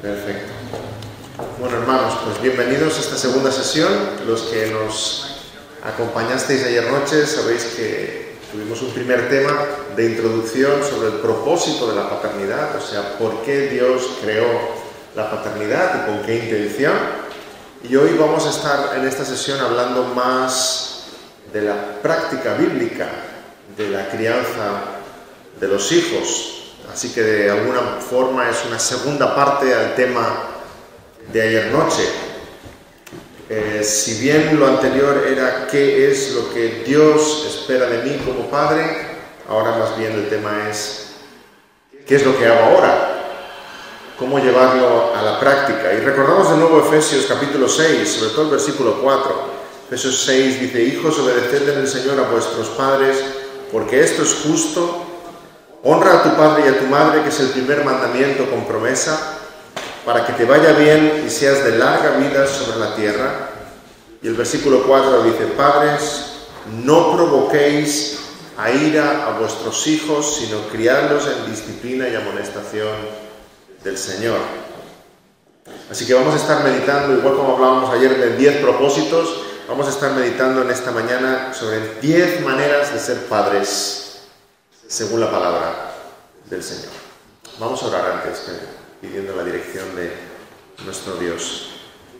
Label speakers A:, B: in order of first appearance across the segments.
A: Perfecto. Bueno, hermanos, pues bienvenidos a esta segunda sesión. Los que nos acompañasteis ayer noche sabéis que tuvimos un primer tema de introducción sobre el propósito de la paternidad, o sea, por qué Dios creó la paternidad y con qué intención. Y hoy vamos a estar en esta sesión hablando más de la práctica bíblica de la crianza de los hijos. Así que de alguna forma es una segunda parte al tema de ayer noche. Si bien lo anterior era qué es lo que Dios espera de mí como padre, ahora más bien el tema es qué es lo que hago ahora, cómo llevarlo a la práctica. Y recordamos de nuevo Efesios capítulo 6, sobre todo el versículo 4. Efesios 6 dice: hijos, obedeced en el Señor a vuestros padres, porque esto es justo. Honra a tu padre y a tu madre, que es el primer mandamiento con promesa, para que te vaya bien y seas de larga vida sobre la tierra. Y el versículo 4 dice: padres, no provoquéis a ira a vuestros hijos, sino criadlos en disciplina y amonestación del Señor. Así que vamos a estar meditando, igual como hablábamos ayer de 10 propósitos, vamos a estar meditando en esta mañana sobre 10 maneras de ser padres según la palabra del Señor. Vamos a orar antes, pidiendo la dirección de nuestro Dios.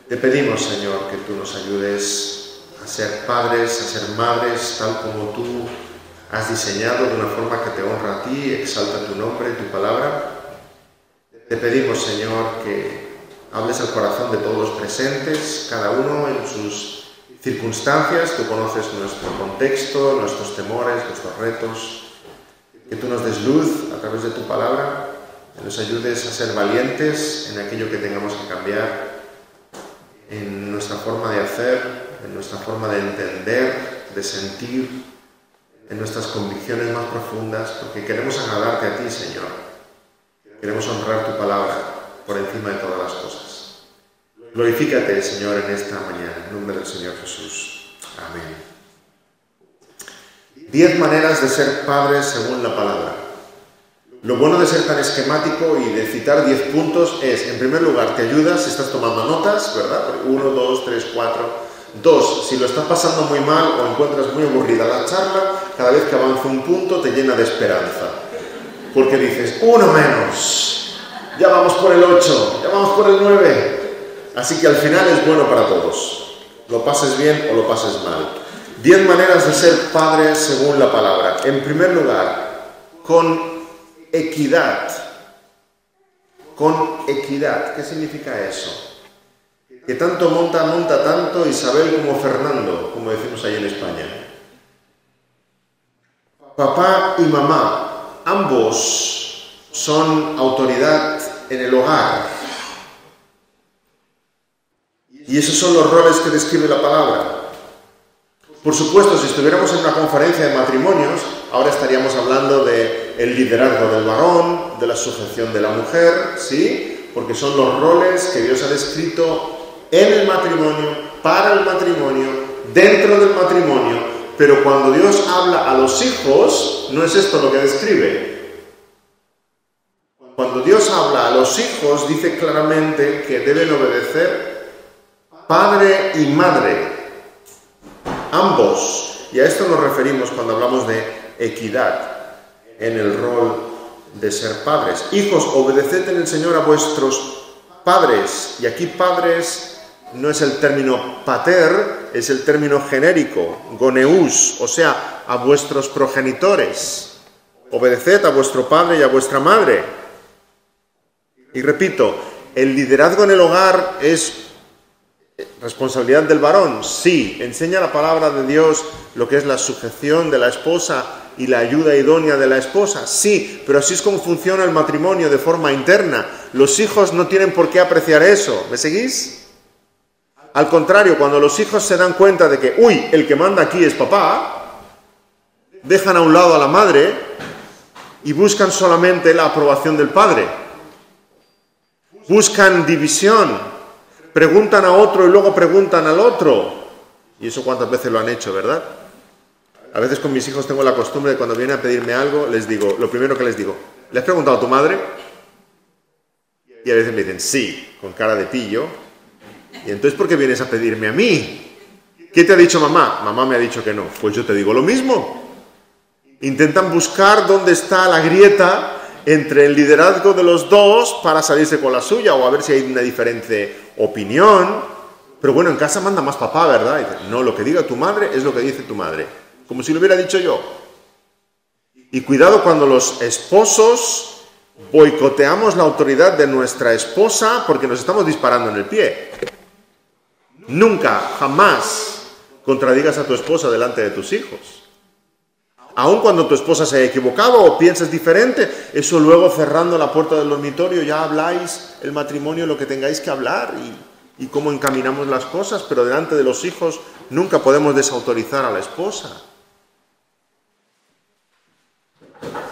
A: Te pedimos, Señor, que tú nos ayudes a ser padres, a ser madres, tal como tú has diseñado, de una forma que te honra a ti, exalta tu nombre, tu palabra. Te pedimos, Señor, que hables al corazón de todos los presentes, cada uno en sus circunstancias. Tú conoces nuestro contexto, nuestros temores, nuestros retos. Que tú nos des luz a través de tu palabra, que nos ayudes a ser valientes en aquello que tengamos que cambiar, en nuestra forma de hacer, en nuestra forma de entender, de sentir, en nuestras convicciones más profundas, porque queremos agradarte a ti, Señor. Queremos honrar tu palabra por encima de todas las cosas. Glorifícate, Señor, en esta mañana, en nombre del Señor Jesús. Amén. 10 maneras de ser padres según la palabra. Lo bueno de ser tan esquemático y de citar 10 puntos es, en primer lugar, te ayuda si estás tomando notas, ¿verdad? 1, 2, 3, 4. 2, si lo estás pasando muy mal o encuentras muy aburrida la charla, cada vez que avanza un punto te llena de esperanza. Porque dices, uno menos, ya vamos por el 8, ya vamos por el 9. Así que al final es bueno para todos. Lo pases bien o lo pases mal. 10 maneras de ser padres según la palabra. En primer lugar, con equidad. Con equidad. ¿Qué significa eso? Que tanto monta tanto Isabel como Fernando, como decimos ahí en España. Papá y mamá, ambos son autoridad en el hogar. Y esos son los roles que describe la palabra. Por supuesto, si estuviéramos en una conferencia de matrimonios, ahora estaríamos hablando del liderazgo del varón, de la sujeción de la mujer, ¿sí? Porque son los roles que Dios ha descrito en el matrimonio, para el matrimonio, dentro del matrimonio. Pero cuando Dios habla a los hijos, no es esto lo que describe. Cuando Dios habla a los hijos, dice claramente que deben obedecer padre y madre. Ambos, y a esto nos referimos cuando hablamos de equidad en el rol de ser padres. Hijos, obedeced en el Señor a vuestros padres. Y aquí padres no es el término pater, es el término genérico, goneus, o sea, a vuestros progenitores. Obedeced a vuestro padre y a vuestra madre. Y repito, el liderazgo en el hogar es responsabilidad del varón, sí. Enseña la palabra de Dios lo que es la sujeción de la esposa y la ayuda idónea de la esposa, sí, pero así es como funciona el matrimonio de forma interna. Los hijos no tienen por qué apreciar eso, ¿me seguís? Al contrario, cuando los hijos se dan cuenta de que, el que manda aquí es papá, dejan a un lado a la madre y buscan solamente la aprobación del padre. Buscan división. Preguntan a otro y luego preguntan al otro. Y eso cuántas veces lo han hecho, ¿verdad? A veces con mis hijos tengo la costumbre de cuando vienen a pedirme algo, les digo, lo primero que les digo, ¿le has preguntado a tu madre? Y a veces me dicen, sí, con cara de pillo. Y entonces, ¿por qué vienes a pedirme a mí? ¿Qué te ha dicho mamá? Mamá me ha dicho que no. Pues yo te digo lo mismo. Intentan buscar dónde está la grieta entre el liderazgo de los dos para salirse con la suya o a ver si hay una diferente opinión. Pero bueno, en casa manda más papá, ¿verdad? Y dice, no, lo que diga tu madre es lo que dice tu madre. Como si lo hubiera dicho yo. Y cuidado cuando los esposos boicoteamos la autoridad de nuestra esposa porque nos estamos disparando en el pie. Nunca, jamás contradigas a tu esposa delante de tus hijos. Aun cuando tu esposa se haya equivocado o pienses diferente, eso luego cerrando la puerta del dormitorio ya habláis el matrimonio lo que tengáis que hablar y cómo encaminamos las cosas, pero delante de los hijos nunca podemos desautorizar a la esposa.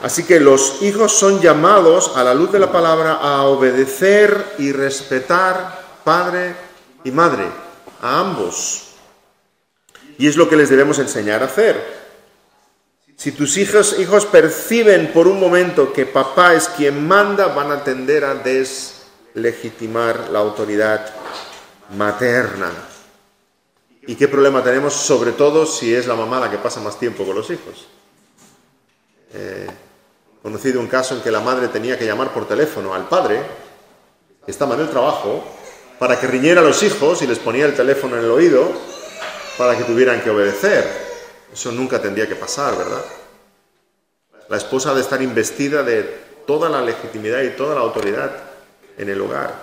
A: Así que los hijos son llamados, a la luz de la palabra, a obedecer y respetar padre y madre, a ambos. Y es lo que les debemos enseñar a hacer. Si tus hijos perciben por un momento que papá es quien manda, van a tender a deslegitimar la autoridad materna. ¿Y qué problema tenemos? Sobre todo si es la mamá la que pasa más tiempo con los hijos. Conocido un caso en que la madre tenía que llamar por teléfono al padre, que estaba en el trabajo, para que riñera a los hijos y les ponía el teléfono en el oído para que tuvieran que obedecer. Eso nunca tendría que pasar, ¿verdad? La esposa ha de estar investida de toda la legitimidad y toda la autoridad en el hogar.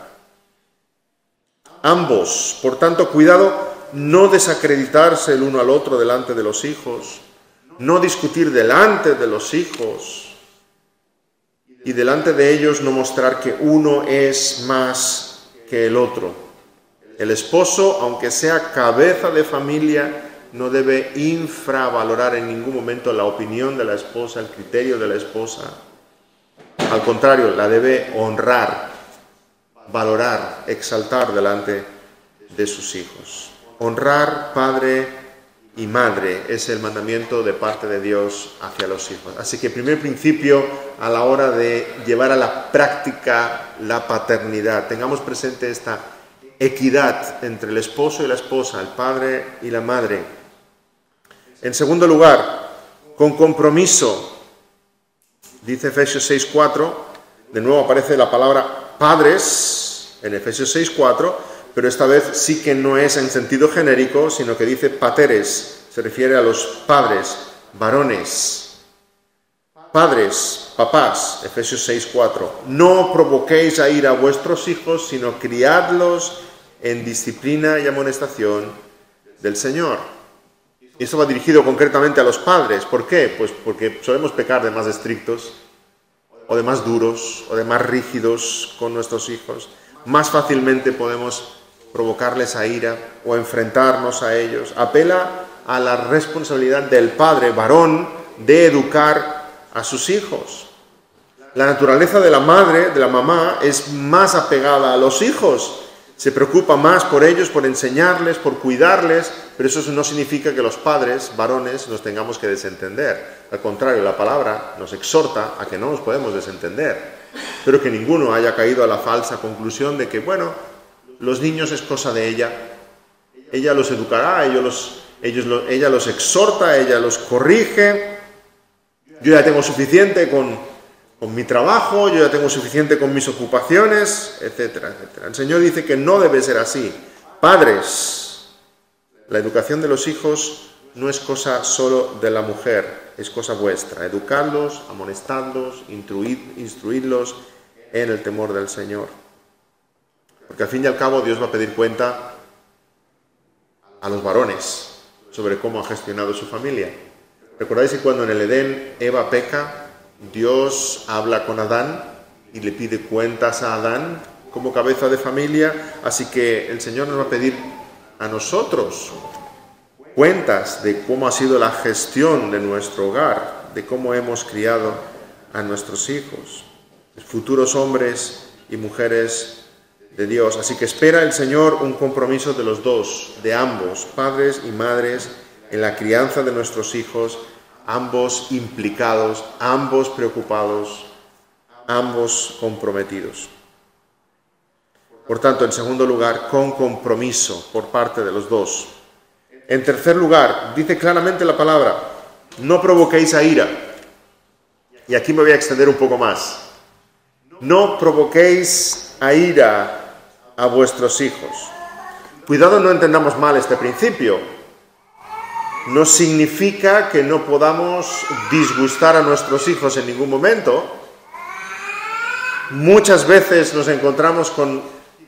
A: Ambos, por tanto, cuidado, no desacreditarse el uno al otro delante de los hijos, no discutir delante de los hijos y delante de ellos no mostrar que uno es más que el otro. El esposo, aunque sea cabeza de familia, no debe infravalorar en ningún momento la opinión de la esposa, el criterio de la esposa. Al contrario, la debe honrar, valorar, exaltar delante de sus hijos. Honrar padre y madre es el mandamiento de parte de Dios hacia los hijos. Así que primer principio a la hora de llevar a la práctica la paternidad. Tengamos presente esta equidad entre el esposo y la esposa, el padre y la madre. En segundo lugar, con compromiso. Dice Efesios 6:4, de nuevo aparece la palabra padres en Efesios 6:4, pero esta vez sí que no es en sentido genérico, sino que dice pateres, se refiere a los padres, varones. Padres, papás, Efesios 6:4, no provoquéis a ira a vuestros hijos, sino criadlos en disciplina y amonestación del Señor. Y esto va dirigido concretamente a los padres. ¿Por qué? Pues porque solemos pecar de más estrictos, o de más duros, o de más rígidos con nuestros hijos. Más fácilmente podemos provocarles a ira o enfrentarnos a ellos. Apela a la responsabilidad del padre, varón, de educar a sus hijos. La naturaleza de la madre, de la mamá, es más apegada a los hijos. Se preocupa más por ellos, por enseñarles, por cuidarles, pero eso no significa que los padres, varones, nos tengamos que desentender. Al contrario, la palabra nos exhorta a que no nos podemos desentender, pero que ninguno haya caído a la falsa conclusión de que, bueno, los niños es cosa de ella los educará, ella los exhorta, ella los corrige, yo ya tengo suficiente con mi trabajo, yo ya tengo suficiente con mis ocupaciones, etcétera, etcétera. El Señor dice que no debe ser así. Padres, la educación de los hijos no es cosa solo de la mujer, es cosa vuestra. Educarlos, amonestadlos, instruirlos en el temor del Señor. Porque al fin y al cabo Dios va a pedir cuenta a los varones sobre cómo ha gestionado su familia. ¿Recordáis que cuando en el Edén Eva peca, Dios habla con Adán y le pide cuentas a Adán como cabeza de familia? Así que el Señor nos va a pedir a nosotros cuentas de cómo ha sido la gestión de nuestro hogar, de cómo hemos criado a nuestros hijos, futuros hombres y mujeres de Dios. Así que espera el Señor un compromiso de los dos, de ambos, padres y madres, en la crianza de nuestros hijos, ambos implicados, ambos preocupados, ambos comprometidos. Por tanto, en segundo lugar, con compromiso por parte de los dos. En tercer lugar, dice claramente la palabra, no provoquéis a ira. Y aquí me voy a extender un poco más. No provoquéis a ira a vuestros hijos. Cuidado, no entendamos mal este principio. No significa que no podamos disgustar a nuestros hijos en ningún momento. Muchas veces nos encontramos con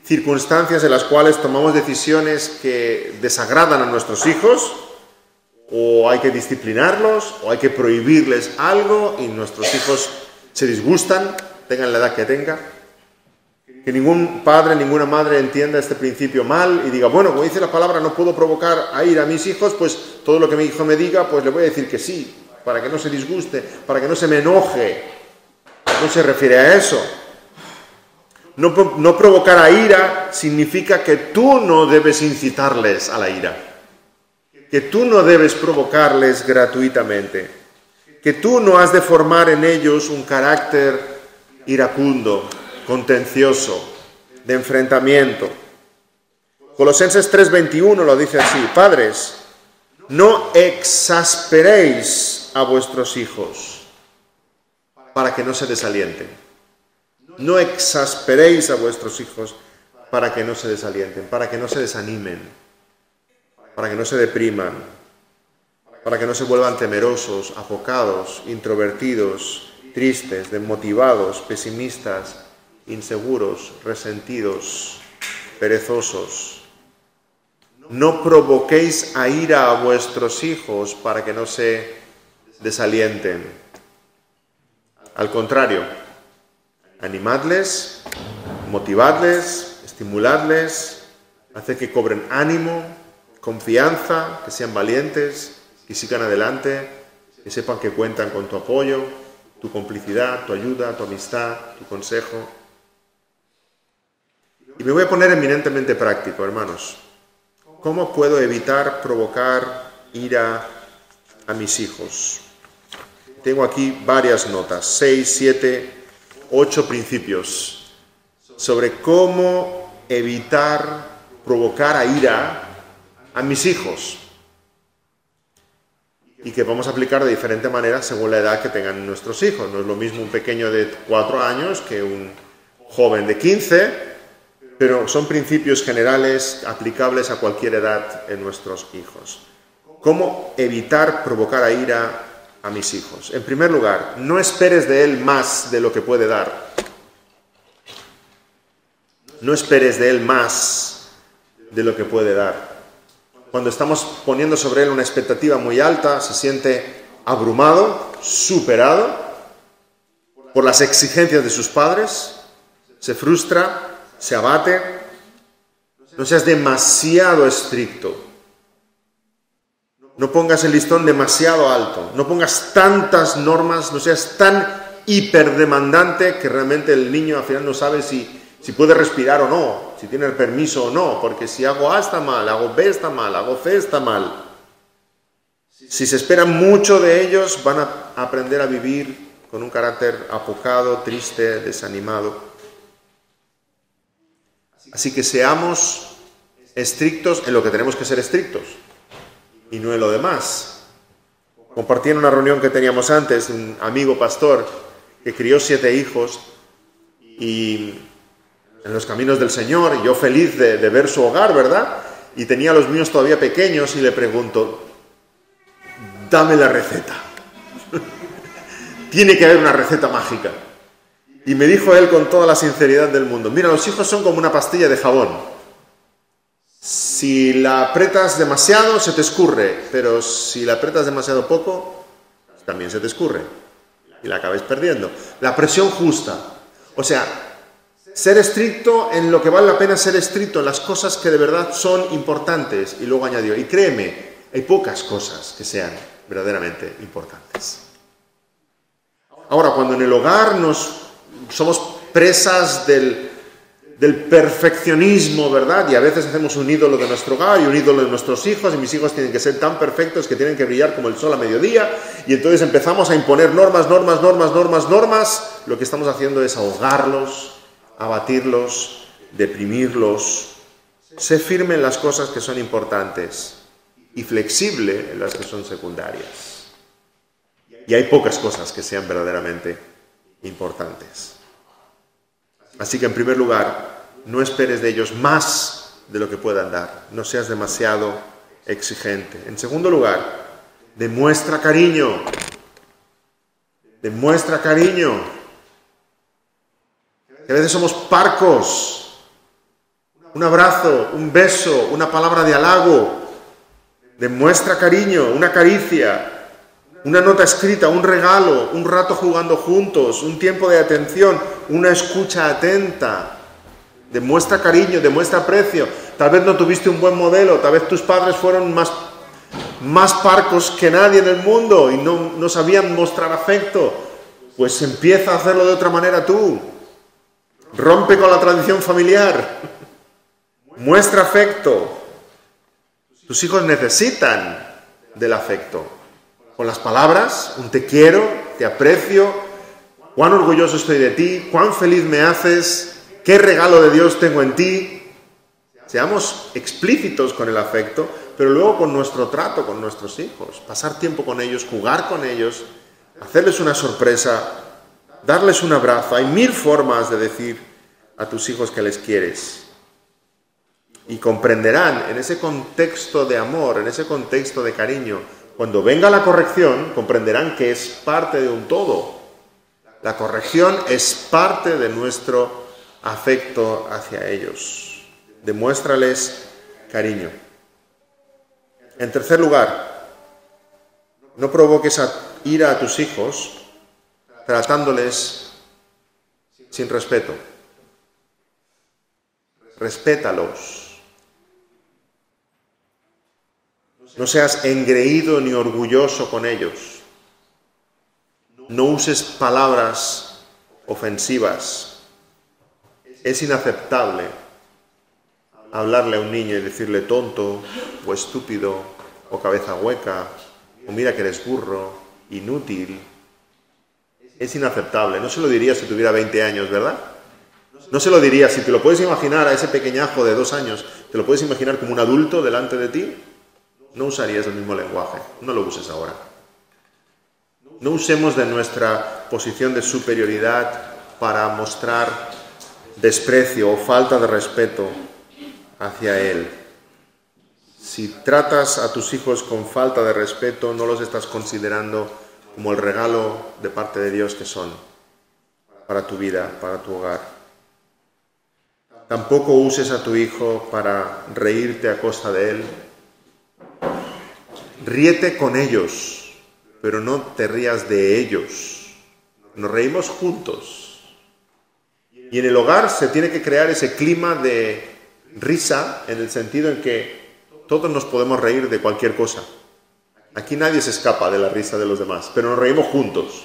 A: circunstancias en las cuales tomamos decisiones que desagradan a nuestros hijos, o hay que disciplinarlos, o hay que prohibirles algo y nuestros hijos se disgustan, tengan la edad que tengan. Que ningún padre, ninguna madre entienda este principio mal y diga, bueno, como dice la palabra, no puedo provocar a ira a mis hijos, pues todo lo que mi hijo me diga, pues le voy a decir que sí, para que no se disguste, para que no se me enoje. No se refiere a eso. No provocar a ira significa que tú no debes incitarles a la ira, que tú no debes provocarles gratuitamente, que tú no has de formar en ellos un carácter iracundo, contencioso, de enfrentamiento. Colosenses 3:21 lo dice así: padres, no exasperéis a vuestros hijos para que no se desalienten. No exasperéis a vuestros hijos para que no se desalienten, para que no se desanimen, para que no se depriman, para que no se vuelvan temerosos, afocados, introvertidos, tristes, desmotivados, pesimistas, inseguros, resentidos, perezosos. No provoquéis a ira a vuestros hijos para que no se desalienten. Al contrario, animadles, motivadles, estimuladles, haced que cobren ánimo, confianza, que sean valientes, que sigan adelante, que sepan que cuentan con tu apoyo, tu complicidad, tu ayuda, tu amistad, tu consejo. Y me voy a poner eminentemente práctico, hermanos. ¿Cómo puedo evitar provocar ira a mis hijos? Tengo aquí varias notas, 6, 7, 8 principios sobre cómo evitar provocar a ira a mis hijos, y que vamos a aplicar de diferente manera según la edad que tengan nuestros hijos. No es lo mismo un pequeño de 4 años que un joven de 15, pero son principios generales aplicables a cualquier edad en nuestros hijos. ¿Cómo evitar provocar a ira a mis hijos? En primer lugar, no esperes de él más de lo que puede dar. No esperes de él más de lo que puede dar. Cuando estamos poniendo sobre él una expectativa muy alta, se siente abrumado, superado por las exigencias de sus padres, se frustra, se abate. No seas demasiado estricto. No pongas el listón demasiado alto, no pongas tantas normas, no seas tan hiperdemandante que realmente el niño al final no sabe si puede respirar o no, si tiene el permiso o no, porque si hago A está mal, hago B está mal, hago C está mal. Si se espera mucho de ellos, van a aprender a vivir con un carácter apocado, triste, desanimado. Así que seamos estrictos en lo que tenemos que ser estrictos y no en lo demás. Compartí en una reunión que teníamos antes un amigo pastor que crió 7 hijos y en los caminos del Señor, y yo feliz de ver su hogar, ¿verdad? Y tenía a los míos todavía pequeños y le pregunto, dame la receta. Tiene que haber una receta mágica. Y me dijo él con toda la sinceridad del mundo, mira, los hijos son como una pastilla de jabón. Si la aprietas demasiado, se te escurre, pero si la aprietas demasiado poco, también se te escurre y la acabas perdiendo. La presión justa. O sea, ser estricto en lo que vale la pena ser estricto, en las cosas que de verdad son importantes. Y luego añadió, y créeme, hay pocas cosas que sean verdaderamente importantes. Ahora, cuando en el hogar somos presas del perfeccionismo, ¿verdad? Y a veces hacemos un ídolo de nuestro hogar y un ídolo de nuestros hijos, y mis hijos tienen que ser tan perfectos que tienen que brillar como el sol a mediodía, y entonces empezamos a imponer normas. Lo que estamos haciendo es ahogarlos, abatirlos, deprimirlos. Sé firme en las cosas que son importantes y flexible en las que son secundarias. Y hay pocas cosas que sean verdaderamente importantes. Así que en primer lugar, no esperes de ellos más de lo que puedan dar. No seas demasiado exigente. En segundo lugar, demuestra cariño. Demuestra cariño. A veces somos parcos. Un abrazo, un beso, una palabra de halago. Demuestra cariño, una caricia, una nota escrita, un regalo, un rato jugando juntos, un tiempo de atención, una escucha atenta. Demuestra cariño, demuestra aprecio. Tal vez no tuviste un buen modelo, tal vez tus padres fueron más parcos que nadie en el mundo y no sabían mostrar afecto. Pues empieza a hacerlo de otra manera tú. Rompe con la tradición familiar. Muestra afecto. Tus hijos necesitan del afecto. Con las palabras, un te quiero, te aprecio, cuán orgulloso estoy de ti, cuán feliz me haces, qué regalo de Dios tengo en ti. Seamos explícitos con el afecto, pero luego con nuestro trato con nuestros hijos. Pasar tiempo con ellos, jugar con ellos, hacerles una sorpresa, darles un abrazo. Hay 1000 formas de decir a tus hijos que les quieres. Y comprenderán en ese contexto de amor, en ese contexto de cariño, cuando venga la corrección, comprenderán que es parte de un todo. La corrección es parte de nuestro afecto hacia ellos. Demuéstrales cariño. En tercer lugar, no provoques ira a tus hijos tratándoles sin respeto. Respétalos. No seas engreído ni orgulloso con ellos. No uses palabras ofensivas. Es inaceptable hablarle a un niño y decirle tonto, o estúpido, o cabeza hueca, o mira que eres burro, inútil. Es inaceptable. No se lo diría si tuviera 20 años, ¿verdad? No se lo diría. Si te lo puedes imaginar a ese pequeñajo de 2 años, ¿te lo puedes imaginar como un adulto delante de ti? No usarías el mismo lenguaje. No lo uses ahora. No usemos de nuestra posición de superioridad para mostrar desprecio o falta de respeto hacia él. Si tratas a tus hijos con falta de respeto, no los estás considerando como el regalo de parte de Dios que son para tu vida, para tu hogar. Tampoco uses a tu hijo para reírte a costa de él. Ríete con ellos, pero no te rías de ellos. Nos reímos juntos. Y en el hogar se tiene que crear ese clima de risa, en el sentido en que todos nos podemos reír de cualquier cosa. Aquí nadie se escapa de la risa de los demás, pero nos reímos juntos.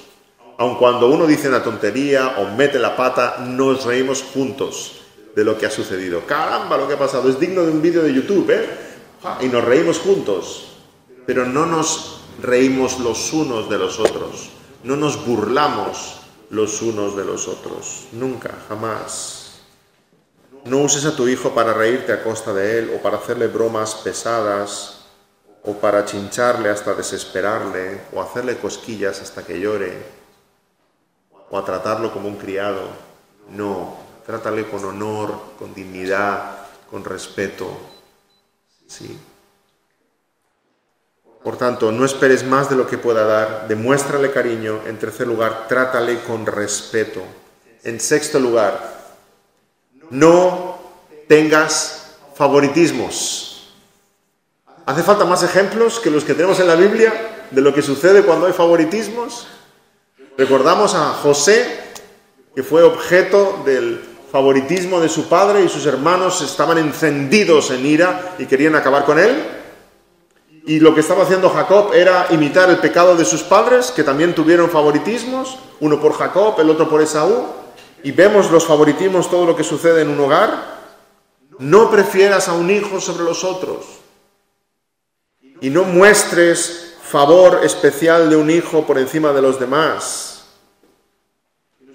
A: Aun cuando uno dice una tontería o mete la pata, nos reímos juntos de lo que ha sucedido. ¡Caramba, lo que ha pasado! Es digno de un vídeo de YouTube, ¿eh? Y nos reímos juntos. Pero no nos reímos los unos de los otros. No nos burlamos los unos de los otros. Nunca, jamás. No uses a tu hijo para reírte a costa de él, o para hacerle bromas pesadas, o para chincharle hasta desesperarle, o hacerle cosquillas hasta que llore, o a tratarlo como un criado. No, trátale con honor, con dignidad, con respeto. Sí. Por tanto, no esperes más de lo que pueda dar, demuéstrale cariño. En tercer lugar, trátale con respeto. En sexto lugar, no tengas favoritismos. ¿Hace falta más ejemplos que los que tenemos en la Biblia de lo que sucede cuando hay favoritismos? Recordamos a José, que fue objeto del favoritismo de su padre, y sus hermanos estaban encendidos en ira y querían acabar con él. Y lo que estaba haciendo Jacob era imitar el pecado de sus padres, que también tuvieron favoritismos, uno por Jacob, el otro por Esaú. Y vemos los favoritismos, todo lo que sucede en un hogar. No prefieras a un hijo sobre los otros. Y no muestres favor especial de un hijo por encima de los demás.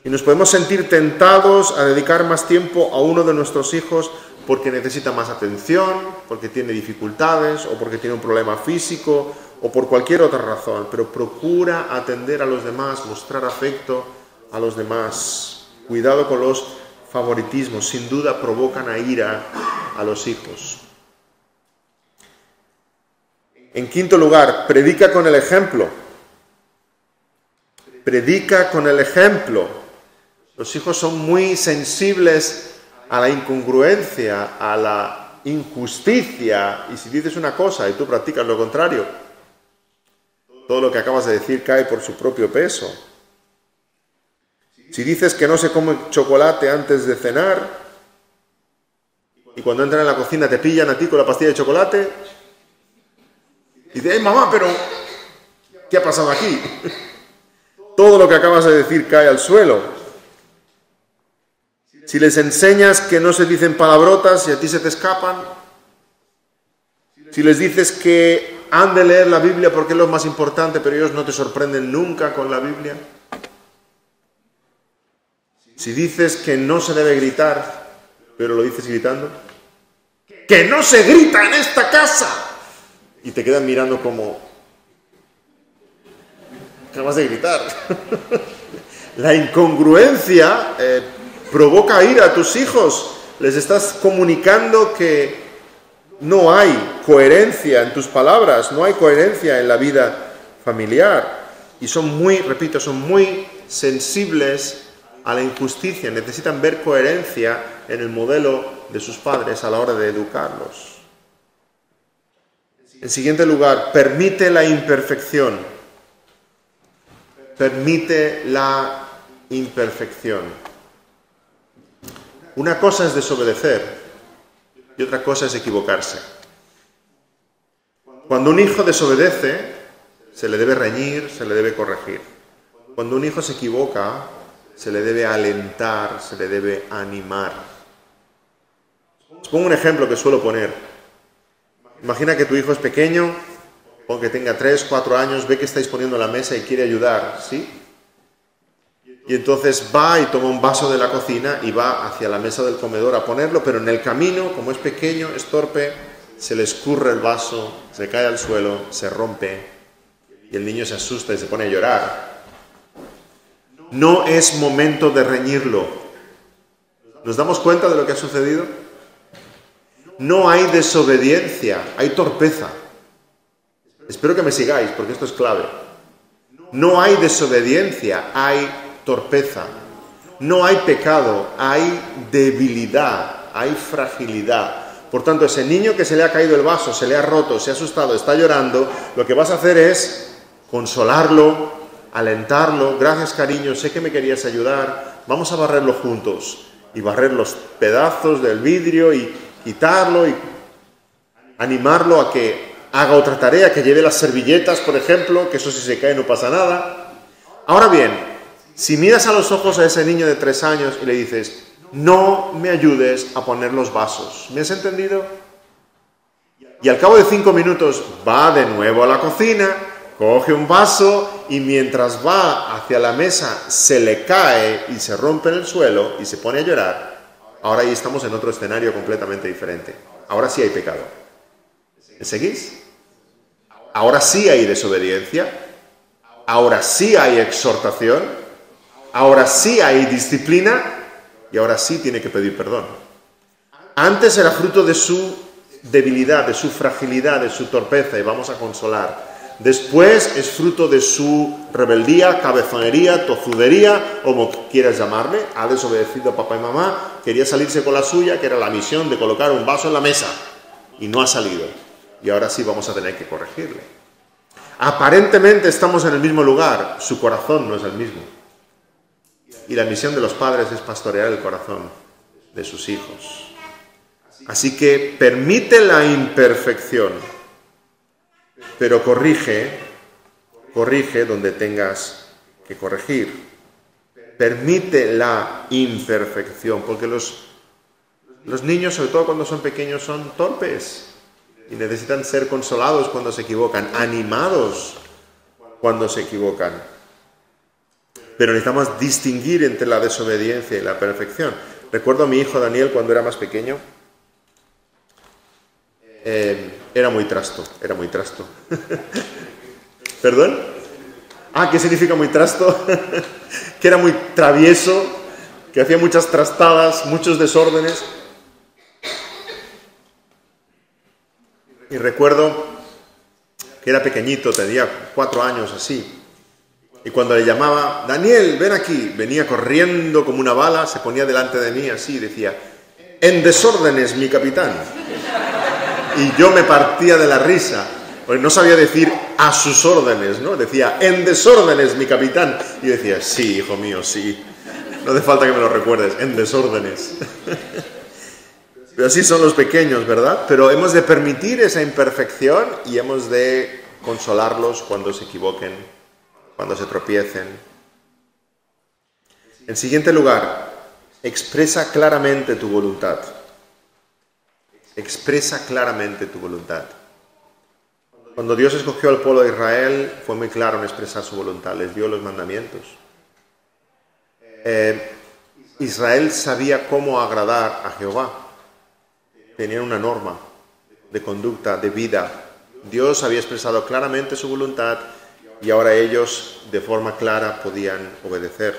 A: Y nos podemos sentir tentados a dedicar más tiempo a uno de nuestros hijos porque necesita más atención, porque tiene dificultades o porque tiene un problema físico o por cualquier otra razón. Pero procura atender a los demás, mostrar afecto a los demás. Cuidado con los favoritismos, sin duda provocan a ira a los hijos. En quinto lugar, predica con el ejemplo. Predica con el ejemplo. Los hijos son muy sensibles a la incongruencia, a la injusticia, y si dices una cosa y tú practicas lo contrario, todo lo que acabas de decir cae por su propio peso. Si dices que no se come chocolate antes de cenar, y cuando entran en la cocina te pillan a ti con la pastilla de chocolate, y dices, mamá, pero ¿qué ha pasado aquí? Todo lo que acabas de decir cae al suelo. Si les enseñas que no se dicen palabrotas y a ti se te escapan, si les dices que han de leer la Biblia porque es lo más importante, pero ellos no te sorprenden nunca con la Biblia, si dices que no se debe gritar, pero lo dices gritando, ¡que no se grita en esta casa! Y te quedan mirando como, acabas de gritar. La incongruencia provoca ira a tus hijos. Les estás comunicando que no hay coherencia en tus palabras, no hay coherencia en la vida familiar. Y son muy, repito, son muy sensibles a la injusticia. Necesitan ver coherencia en el modelo de sus padres a la hora de educarlos. En siguiente lugar, permite la imperfección. Permite la imperfección. Una cosa es desobedecer y otra cosa es equivocarse. Cuando un hijo desobedece, se le debe reñir, se le debe corregir. Cuando un hijo se equivoca, se le debe alentar, se le debe animar. Os pongo un ejemplo que suelo poner. Imagina que tu hijo es pequeño, o que tenga 3, 4 años, ve que estáis poniendo la mesa y quiere ayudar, ¿sí? Y entonces va y toma un vaso de la cocina y va hacia la mesa del comedor a ponerlo, pero en el camino, como es pequeño, es torpe, se le escurre el vaso, se cae al suelo, se rompe, y el niño se asusta y se pone a llorar. No es momento de reñirlo. ¿Nos damos cuenta de lo que ha sucedido? No hay desobediencia, hay torpeza. Espero que me sigáis, porque esto es clave. No hay desobediencia, hay torpeza. No hay pecado, hay debilidad, hay fragilidad. Por tanto, ese niño que se le ha caído el vaso, se le ha roto, se ha asustado, está llorando, lo que vas a hacer es consolarlo, alentarlo. Gracias, cariño, sé que me querías ayudar, vamos a barrerlo juntos. Y barrer los pedazos del vidrio y quitarlo y animarlo a que haga otra tarea, que lleve las servilletas, por ejemplo, que eso si se cae no pasa nada. Ahora bien, si miras a los ojos a ese niño de 3 años y le dices, no me ayudes a poner los vasos, ¿me has entendido? Y al cabo de 5 minutos va de nuevo a la cocina, coge un vaso y mientras va hacia la mesa se le cae y se rompe en el suelo y se pone a llorar. Ahora ahí estamos en otro escenario completamente diferente. Ahora sí hay pecado. ¿Me seguís? Ahora sí hay desobediencia. Ahora sí hay exhortación. Ahora sí hay disciplina. Y ahora sí tiene que pedir perdón. Antes era fruto de su debilidad, de su fragilidad, de su torpeza, y vamos a consolar. Después es fruto de su rebeldía, cabezonería, tozudería, como quieras llamarle. Ha desobedecido a papá y mamá, quería salirse con la suya, que era la misión de colocar un vaso en la mesa, y no ha salido. Y ahora sí vamos a tener que corregirle. Aparentemente estamos en el mismo lugar, su corazón no es el mismo. Y la misión de los padres es pastorear el corazón de sus hijos. Así que permite la imperfección, pero corrige donde tengas que corregir. Permite la imperfección, porque los niños, sobre todo cuando son pequeños, son torpes y necesitan ser consolados cuando se equivocan, animados cuando se equivocan. Pero necesitamos distinguir entre la desobediencia y la perfección. Recuerdo a mi hijo Daniel cuando era más pequeño. Era muy trasto. ¿Perdón? ¿Qué significa muy trasto? Que era muy travieso, que hacía muchas trastadas, muchos desórdenes. Y recuerdo que era pequeñito, tenía 4 años así. Y cuando le llamaba, Daniel, ven aquí, venía corriendo como una bala, se ponía delante de mí así y decía, en desórdenes, mi capitán. Y yo me partía de la risa, porque no sabía decir a sus órdenes, ¿no? Decía, en desórdenes, mi capitán. Y yo decía, sí, hijo mío, sí. No hace falta que me lo recuerdes, en desórdenes. Pero así son los pequeños, ¿verdad? Pero hemos de permitir esa imperfección y hemos de consolarlos cuando se equivoquen, cuando se tropiecen. En siguiente lugar, expresa claramente tu voluntad. Expresa claramente tu voluntad. Cuando Dios escogió al pueblo de Israel, fue muy claro en expresar su voluntad, les dio los mandamientos. Israel sabía cómo agradar a Jehová. Tenían una norma de conducta, de vida. Dios había expresado claramente su voluntad y ahora ellos, de forma clara, podían obedecer.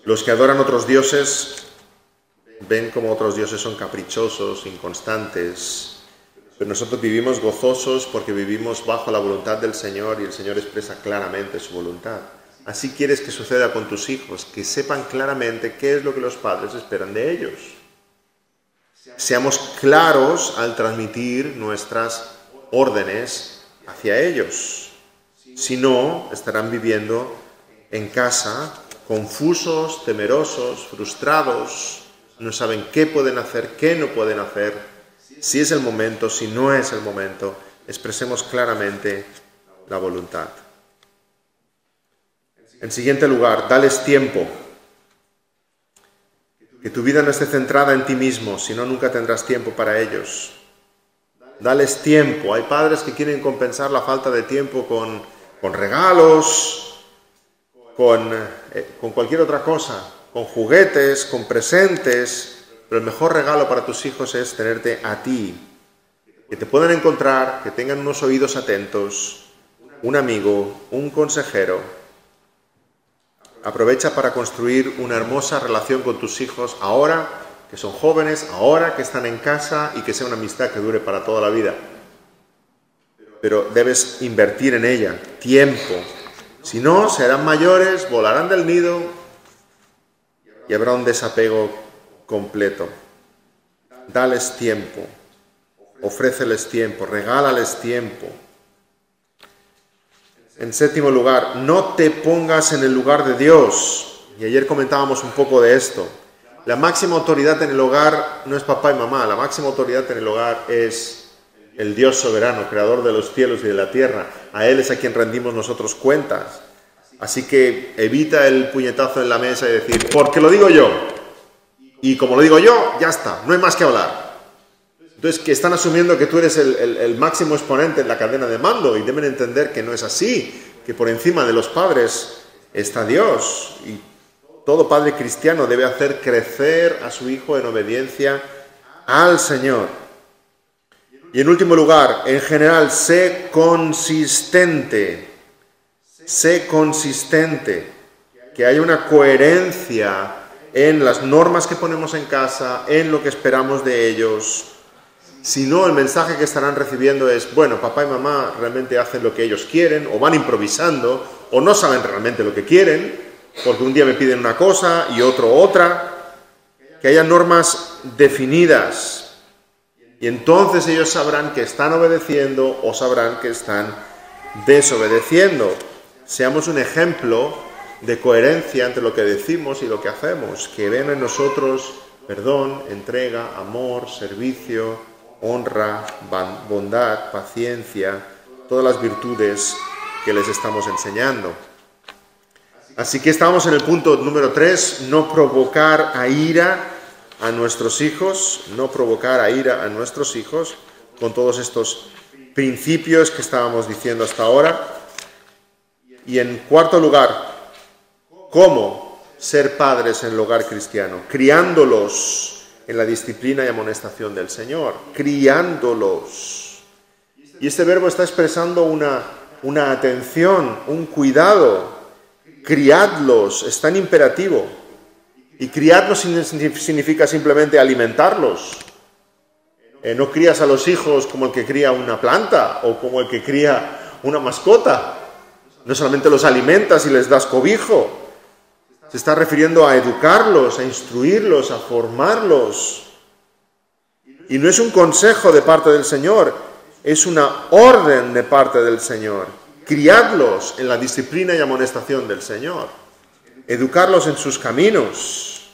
A: Los que adoran otros dioses ven como otros dioses son caprichosos, inconstantes, pero nosotros vivimos gozosos porque vivimos bajo la voluntad del Señor y el Señor expresa claramente su voluntad. Así quieres que suceda con tus hijos, que sepan claramente qué es lo que los padres esperan de ellos. Seamos claros al transmitir nuestras órdenes hacia ellos. Si no, estarán viviendo en casa confusos, temerosos, frustrados, no saben qué pueden hacer, qué no pueden hacer, si es el momento, si no es el momento. Expresemos claramente la voluntad. En siguiente lugar, dales tiempo. Que tu vida no esté centrada en ti mismo, si no, nunca tendrás tiempo para ellos. Dales tiempo. Hay padres que quieren compensar la falta de tiempo con regalos, con cualquier otra cosa, con juguetes, con presentes, pero el mejor regalo para tus hijos es tenerte a ti, que te puedan encontrar, que tengan unos oídos atentos, un amigo, un consejero. Aprovecha para construir una hermosa relación con tus hijos ahora que son jóvenes, ahora que están en casa y que sea una amistad que dure para toda la vida. Pero debes invertir en ella tiempo. Si no, serán mayores, volarán del nido y habrá un desapego completo. Dales tiempo, ofréceles tiempo, regálales tiempo. En séptimo lugar, no te pongas en el lugar de Dios. Y ayer comentábamos un poco de esto. La máxima autoridad en el hogar no es papá y mamá, la máxima autoridad en el hogar es el Dios soberano, creador de los cielos y de la tierra. A Él es a quien rendimos nosotros cuentas. Así que evita el puñetazo en la mesa y decir, porque lo digo yo. Y como lo digo yo, ya está, no hay más que hablar. Entonces, que están asumiendo que tú eres el máximo exponente en la cadena de mando y deben entender que no es así, que por encima de los padres está Dios. Y todo padre cristiano debe hacer crecer a su hijo en obediencia al Señor. Y en último lugar, en general, sé consistente. Sé consistente. Que haya una coherencia en las normas que ponemos en casa, en lo que esperamos de ellos. Si no, el mensaje que estarán recibiendo es, bueno, papá y mamá realmente hacen lo que ellos quieren, o van improvisando, o no saben realmente lo que quieren, porque un día me piden una cosa y otro otra. Que haya normas definidas. Y entonces ellos sabrán que están obedeciendo o sabrán que están desobedeciendo. Seamos un ejemplo de coherencia entre lo que decimos y lo que hacemos. Que vean en nosotros perdón, entrega, amor, servicio, honra, bondad, paciencia, todas las virtudes que les estamos enseñando. Así que estamos en el punto número 3, no provocar a ira a nuestros hijos, no provocar a ira a nuestros hijos con todos estos principios que estábamos diciendo hasta ahora. Y en cuarto lugar, ¿cómo ser padres en el hogar cristiano? Criándolos en la disciplina y amonestación del Señor. Criándolos. Y este verbo está expresando una atención, un cuidado. Criadlos, está en imperativo. Y criarlos significa simplemente alimentarlos. No crías a los hijos como el que cría una planta o como el que cría una mascota. No solamente los alimentas y les das cobijo. Se está refiriendo a educarlos, a instruirlos, a formarlos. Y no es un consejo de parte del Señor, es una orden de parte del Señor. Criadlos en la disciplina y amonestación del Señor. Educarlos en sus caminos.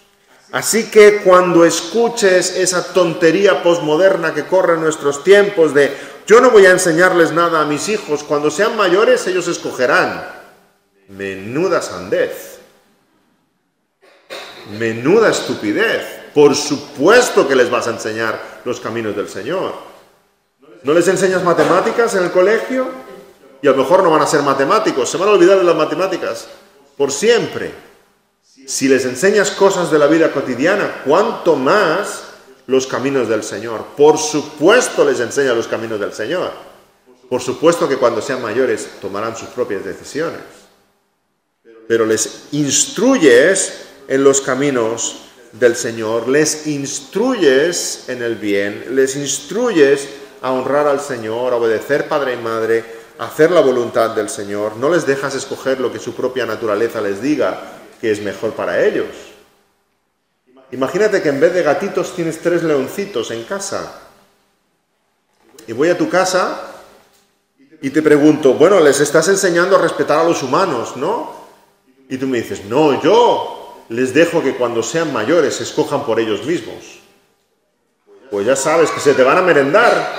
A: Así que cuando escuches esa tontería posmoderna que corre en nuestros tiempos de yo no voy a enseñarles nada a mis hijos, cuando sean mayores ellos escogerán. Menuda sandez. Menuda estupidez. Por supuesto que les vas a enseñar los caminos del Señor. ¿No les enseñas matemáticas en el colegio? Y a lo mejor no van a ser matemáticos, se van a olvidar de las matemáticas por siempre. Si les enseñas cosas de la vida cotidiana, ¿cuánto más los caminos del Señor? Por supuesto les enseña los caminos del Señor. Por supuesto que cuando sean mayores tomarán sus propias decisiones. Pero les instruyes en los caminos del Señor, les instruyes en el bien, les instruyes a honrar al Señor, a obedecer padre y madre, a hacer la voluntad del Señor. No les dejas escoger lo que su propia naturaleza les diga que es mejor para ellos. Imagínate que en vez de gatitos tienes 3 leoncitos en casa. Y voy a tu casa y te pregunto, bueno, les estás enseñando a respetar a los humanos, ¿no? Y tú me dices, no, yo les dejo que cuando sean mayores se escojan por ellos mismos. Pues ya sabes que se te van a merendar.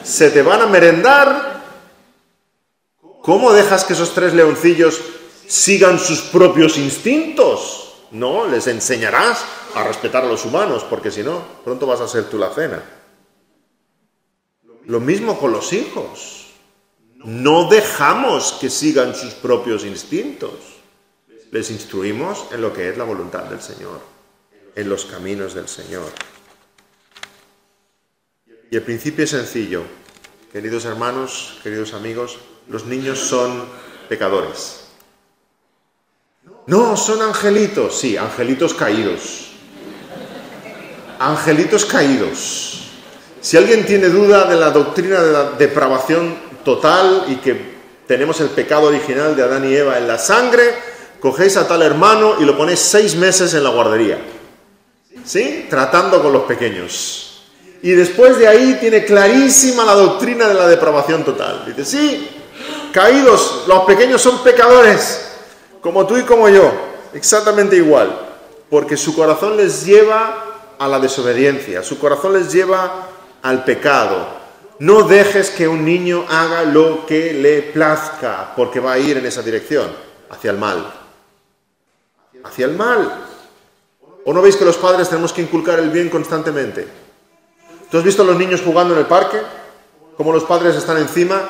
A: Se te van a merendar. ¿Cómo dejas que esos 3 leoncillos sigan sus propios instintos? No, les enseñarás a respetar a los humanos, porque si no, pronto vas a ser tú la cena. Lo mismo con los hijos. No dejamos que sigan sus propios instintos. Les instruimos en lo que es la voluntad del Señor, en los caminos del Señor. Y el principio es sencillo. Queridos hermanos, queridos amigos, los niños son pecadores. No, son angelitos. Sí, angelitos caídos. Angelitos caídos. Si alguien tiene duda de la doctrina de la depravación total y que tenemos el pecado original de Adán y Eva en la sangre, cogéis a tal hermano y lo ponéis 6 meses en la guardería. ¿Sí? Tratando con los pequeños. Y después de ahí tiene clarísima la doctrina de la depravación total. Dice, sí, caídos, los pequeños son pecadores, como tú y como yo, exactamente igual, porque su corazón les lleva a la desobediencia, su corazón les lleva al pecado. No dejes que un niño haga lo que le plazca, porque va a ir en esa dirección, hacia el mal. Hacia el mal. ¿O no veis que los padres tenemos que inculcar el bien constantemente? ¿Tú has visto a los niños jugando en el parque? ¿Cómo los padres están encima?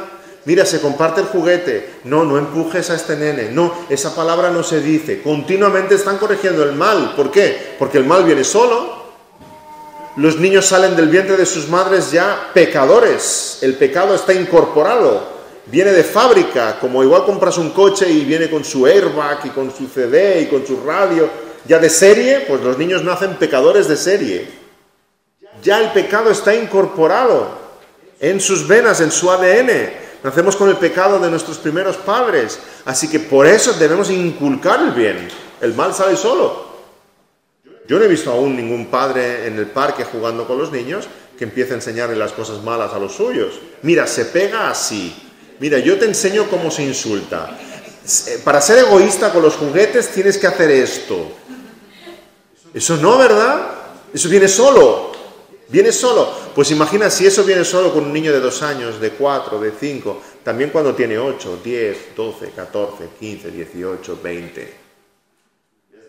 A: Mira, se comparte el juguete. No, no empujes a este nene. No, esa palabra no se dice. Continuamente están corrigiendo el mal. ¿Por qué? Porque el mal viene solo. Los niños salen del vientre de sus madres ya pecadores. El pecado está incorporado. Viene de fábrica. Como igual compras un coche y viene con su airbag y con su CD y con su radio. Ya de serie, pues los niños nacen pecadores de serie. Ya el pecado está incorporado en sus venas, en su ADN. Nacemos con el pecado de nuestros primeros padres. Así que por eso debemos inculcar el bien. El mal sale solo. Yo no he visto aún ningún padre en el parque jugando con los niños que empiece a enseñarle las cosas malas a los suyos. Mira, se pega así. Mira, yo te enseño cómo se insulta. Para ser egoísta con los juguetes tienes que hacer esto. Eso no, ¿verdad? Eso viene solo. Viene solo. Pues imagina si eso viene solo con un niño de 2 años, de 4, de 5, también cuando tiene 8, 10, 12, 14, 15, 18, 20.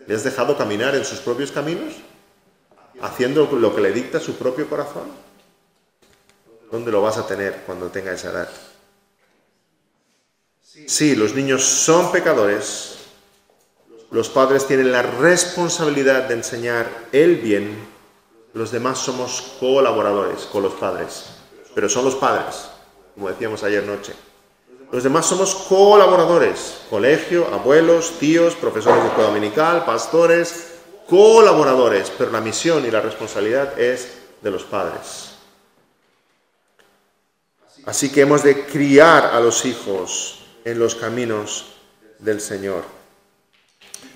A: ¿Le has dejado caminar en sus propios caminos? ¿Haciendo lo que le dicta su propio corazón? ¿Dónde lo vas a tener cuando tenga esa edad? Sí, los niños son pecadores. Los padres tienen la responsabilidad de enseñar el bien. Los demás somos colaboradores con los padres. Pero son los padres, como decíamos ayer noche. Los demás somos colaboradores. Colegio, abuelos, tíos, profesores de escuela dominical, pastores, colaboradores. Pero la misión y la responsabilidad es de los padres. Así que hemos de criar a los hijos en los caminos del Señor.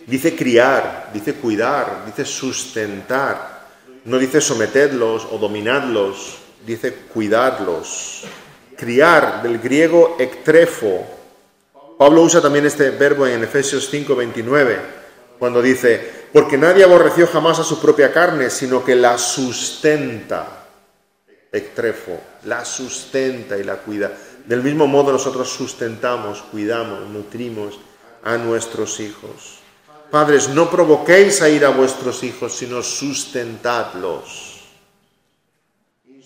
A: Dice criar, dice cuidar, dice sustentar. No dice sometedlos o dominadlos, dice cuidarlos. Criar, del griego ektrefo. Pablo usa también este verbo en Efesios 5:29, cuando dice, porque nadie aborreció jamás a su propia carne, sino que la sustenta. Ektrefo, la sustenta y la cuida. Del mismo modo nosotros sustentamos, cuidamos, nutrimos a nuestros hijos. Padres, no provoquéis a ir a vuestros hijos, sino sustentadlos,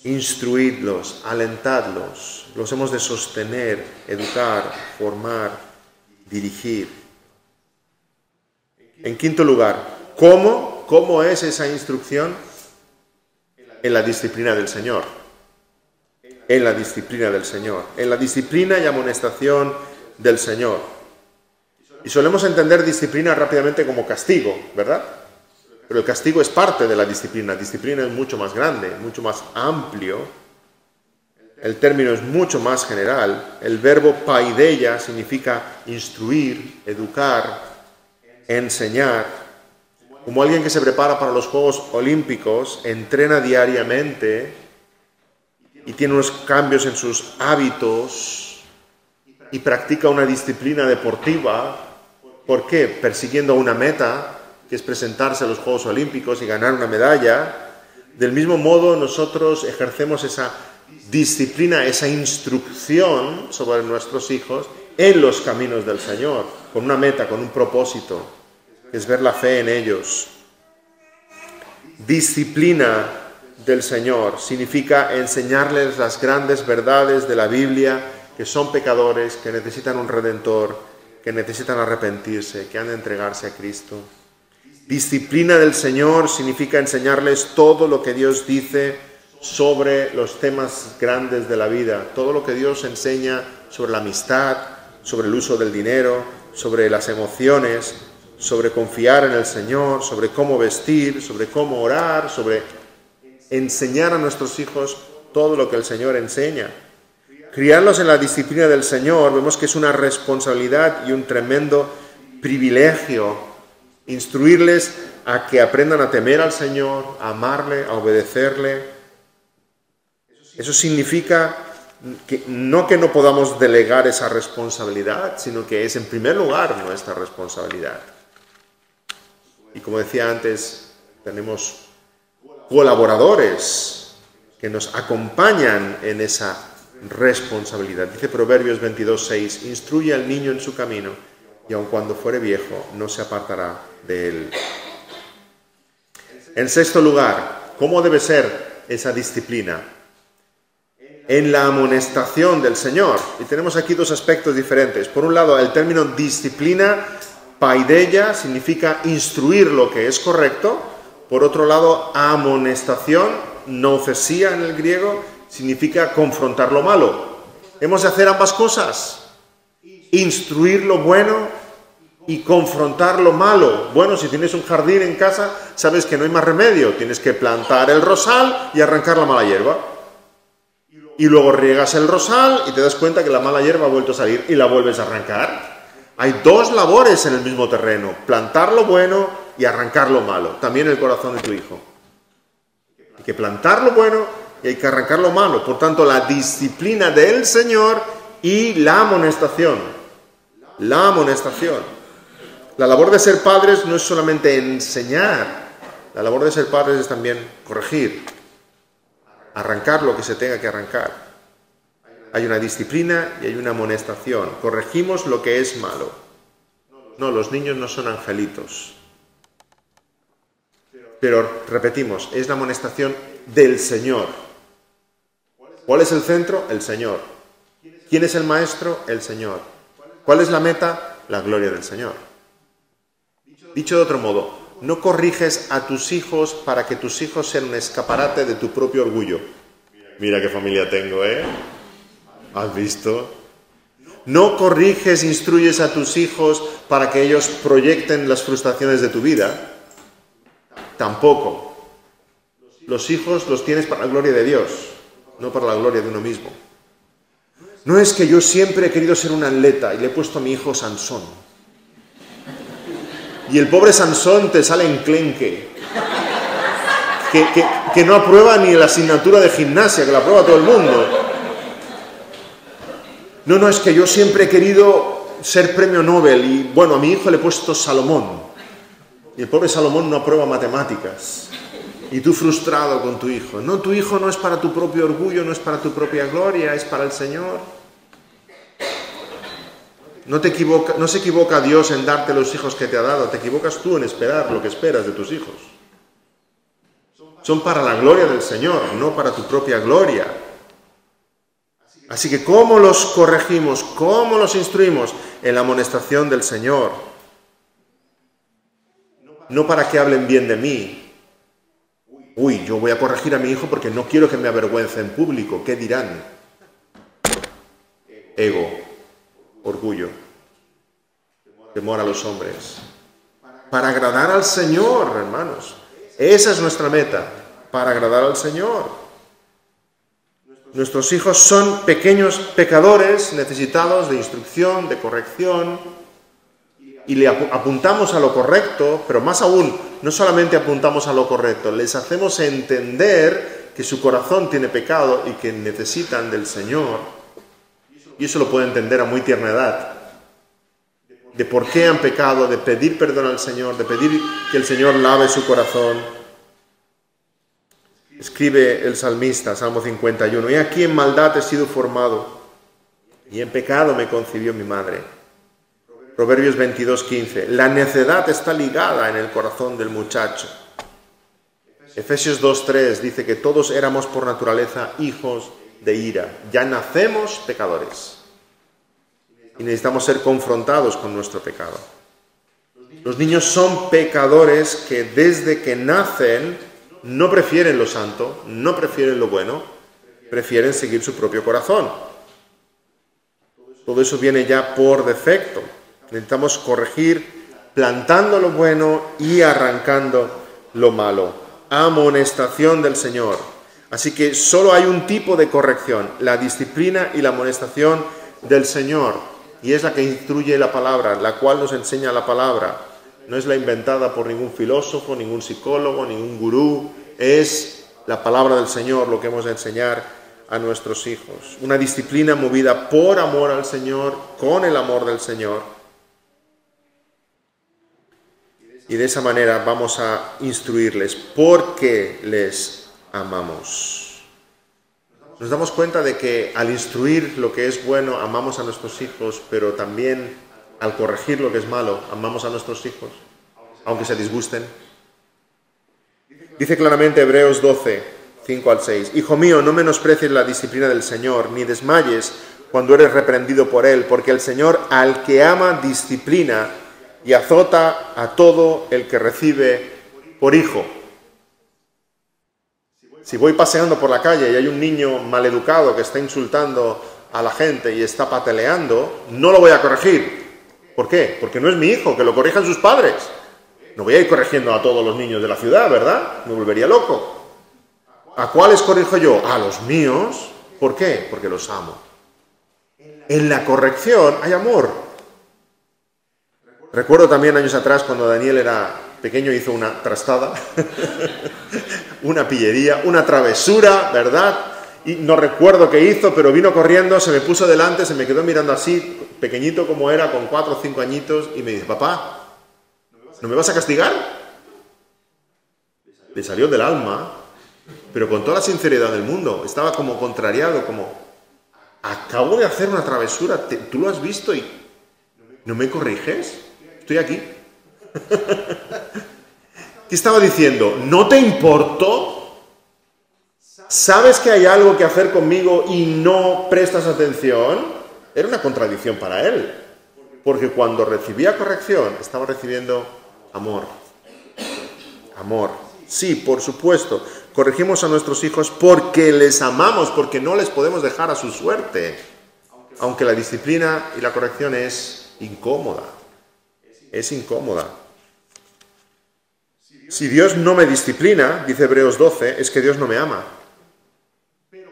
A: instruidlos, alentadlos. Los hemos de sostener, educar, formar, dirigir. En quinto lugar, ¿cómo es esa instrucción? En la disciplina del Señor. En la disciplina del Señor. En la disciplina y amonestación del Señor. Y solemos entender disciplina rápidamente como castigo, ¿verdad? Pero el castigo es parte de la disciplina. La disciplina es mucho más grande, mucho más amplio. El término es mucho más general. El verbo paideia significa instruir, educar, enseñar. Como alguien que se prepara para los Juegos Olímpicos, entrena diariamente y tiene unos cambios en sus hábitos y practica una disciplina deportiva. ¿Por qué? Persiguiendo una meta, que es presentarse a los Juegos Olímpicos y ganar una medalla. Del mismo modo, nosotros ejercemos esa disciplina, esa instrucción sobre nuestros hijos en los caminos del Señor, con una meta, con un propósito, que es ver la fe en ellos. Disciplina del Señor significa enseñarles las grandes verdades de la Biblia, que son pecadores, que necesitan un Redentor, que necesitan arrepentirse, que han de entregarse a Cristo. Disciplina del Señor significa enseñarles todo lo que Dios dice sobre los temas grandes de la vida, todo lo que Dios enseña sobre la amistad, sobre el uso del dinero, sobre las emociones, sobre confiar en el Señor, sobre cómo vestir, sobre cómo orar, sobre enseñar a nuestros hijos todo lo que el Señor enseña. Criarlos en la disciplina del Señor, vemos que es una responsabilidad y un tremendo privilegio. Instruirles a que aprendan a temer al Señor, a amarle, a obedecerle. Eso significa que no podamos delegar esa responsabilidad, sino que es en primer lugar nuestra responsabilidad. Y como decía antes, tenemos colaboradores que nos acompañan en esa responsabilidad. Dice Proverbios 22:6, instruye al niño en su camino, y aun cuando fuere viejo, no se apartará de él. En sexto lugar, ¿cómo debe ser esa disciplina? En la amonestación del Señor. Y tenemos aquí dos aspectos diferentes. Por un lado, el término disciplina, paideia, significa instruir lo que es correcto. Por otro lado, amonestación, noufesía en el griego, significa confrontar lo malo. Hemos de hacer ambas cosas. Instruir lo bueno y confrontar lo malo. Bueno, si tienes un jardín en casa, sabes que no hay más remedio. Tienes que plantar el rosal y arrancar la mala hierba. Y luego riegas el rosal y te das cuenta que la mala hierba ha vuelto a salir y la vuelves a arrancar. Hay dos labores en el mismo terreno, plantar lo bueno y arrancar lo malo. También el corazón de tu hijo. Hay que plantar lo bueno y hay que arrancar lo malo. Por tanto, la disciplina del Señor y la amonestación. La amonestación. La labor de ser padres no es solamente enseñar. La labor de ser padres es también corregir. Arrancar lo que se tenga que arrancar. Hay una disciplina y hay una amonestación. Corregimos lo que es malo. No, los niños no son angelitos. Pero repetimos, es la amonestación del Señor. ¿Cuál es el centro? El Señor. ¿Quién es el maestro? El Señor. ¿Cuál es la meta? La gloria del Señor. Dicho de otro modo, no corriges a tus hijos para que tus hijos sean un escaparate de tu propio orgullo. Mira qué familia tengo, ¿eh? ¿Has visto? No corriges, instruyes a tus hijos para que ellos proyecten las frustraciones de tu vida. Tampoco. Los hijos los tienes para la gloria de Dios, no para la gloria de uno mismo. No es que yo siempre he querido ser un atleta y le he puesto a mi hijo Sansón. Y el pobre Sansón te sale enclenque. Que no aprueba ni la asignatura de gimnasia, que la aprueba todo el mundo. No, es que yo siempre he querido ser premio Nobel y, bueno, a mi hijo le he puesto Salomón. Y el pobre Salomón no aprueba matemáticas. Y tú frustrado con tu hijo. No, tu hijo no es para tu propio orgullo, no es para tu propia gloria, es para el Señor. No se equivoca Dios en darte los hijos que te ha dado, te equivocas tú en esperar lo que esperas de tus hijos. Son para la gloria del Señor, no para tu propia gloria. Así que, ¿cómo los corregimos? ¿Cómo los instruimos? En la amonestación del Señor. No para que hablen bien de mí. Uy, yo voy a corregir a mi hijo porque no quiero que me avergüence en público. ¿Qué dirán? Ego, orgullo, temor a los hombres. Para agradar al Señor, hermanos. Esa es nuestra meta, para agradar al Señor. Nuestros hijos son pequeños pecadores necesitados de instrucción, de corrección, y le apuntamos a lo correcto, pero más aún, no solamente apuntamos a lo correcto, les hacemos entender que su corazón tiene pecado y que necesitan del Señor. Y eso lo puede entender a muy tierna edad. De por qué han pecado, de pedir perdón al Señor, de pedir que el Señor lave su corazón. Escribe el salmista, Salmo 51, «He aquí en maldad he sido formado, y en pecado me concibió mi madre». Proverbios 22:15, «La necedad está ligada en el corazón del muchacho». Efesios 2:3 dice que todos éramos por naturaleza hijos de ira, ya nacemos pecadores. Y necesitamos ser confrontados con nuestro pecado. Los niños son pecadores que desde que nacen no prefieren lo santo, no prefieren lo bueno, prefieren seguir su propio corazón. Todo eso viene ya por defecto. Necesitamos corregir plantando lo bueno y arrancando lo malo. Amonestación del Señor. Así que solo hay un tipo de corrección, la disciplina y la amonestación del Señor. Y es la que instruye la palabra, la cual nos enseña la palabra. No es la inventada por ningún filósofo, ningún psicólogo, ningún gurú. Es la palabra del Señor lo que hemos de enseñar a nuestros hijos. Una disciplina movida por amor al Señor, con el amor del Señor. Y de esa manera vamos a instruirles porque les amamos. Nos damos cuenta de que al instruir lo que es bueno, amamos a nuestros hijos, pero también al corregir lo que es malo, amamos a nuestros hijos, aunque se disgusten. Dice claramente Hebreos 12, 5 al 6, «Hijo mío, no menosprecies la disciplina del Señor, ni desmayes cuando eres reprendido por Él, porque el Señor al que ama disciplina y azota a todo el que recibe por hijo». Si voy paseando por la calle y hay un niño maleducado que está insultando a la gente y está pataleando, no lo voy a corregir. ¿Por qué? Porque no es mi hijo, que lo corrijan sus padres. No voy a ir corrigiendo a todos los niños de la ciudad, ¿verdad? Me volvería loco. ¿A cuáles corrijo yo? A los míos. ¿Por qué? Porque los amo. En la corrección hay amor. Recuerdo también años atrás cuando Daniel era pequeño, hizo una trastada, una pillería, una travesura, ¿verdad? Y no recuerdo qué hizo, pero vino corriendo, se me puso delante, se me quedó mirando así, pequeñito como era, con 4 o 5 añitos, y me dice, «Papá, ¿no me vas a castigar?» Le salió del alma, pero con toda la sinceridad del mundo. Estaba como contrariado, como, «Acabo de hacer una travesura, ¿tú lo has visto y no me corriges? Estoy aquí». ¿Qué estaba diciendo? ¿No te importo? ¿Sabes que hay algo que hacer conmigo y no prestas atención? Era una contradicción para él. Porque cuando recibía corrección, estaba recibiendo amor. Amor. Sí, por supuesto. Corregimos a nuestros hijos porque les amamos, porque no les podemos dejar a su suerte. Aunque la disciplina y la corrección es incómoda. Es incómoda. Si Dios no me disciplina, dice Hebreos 12, es que Dios no me ama.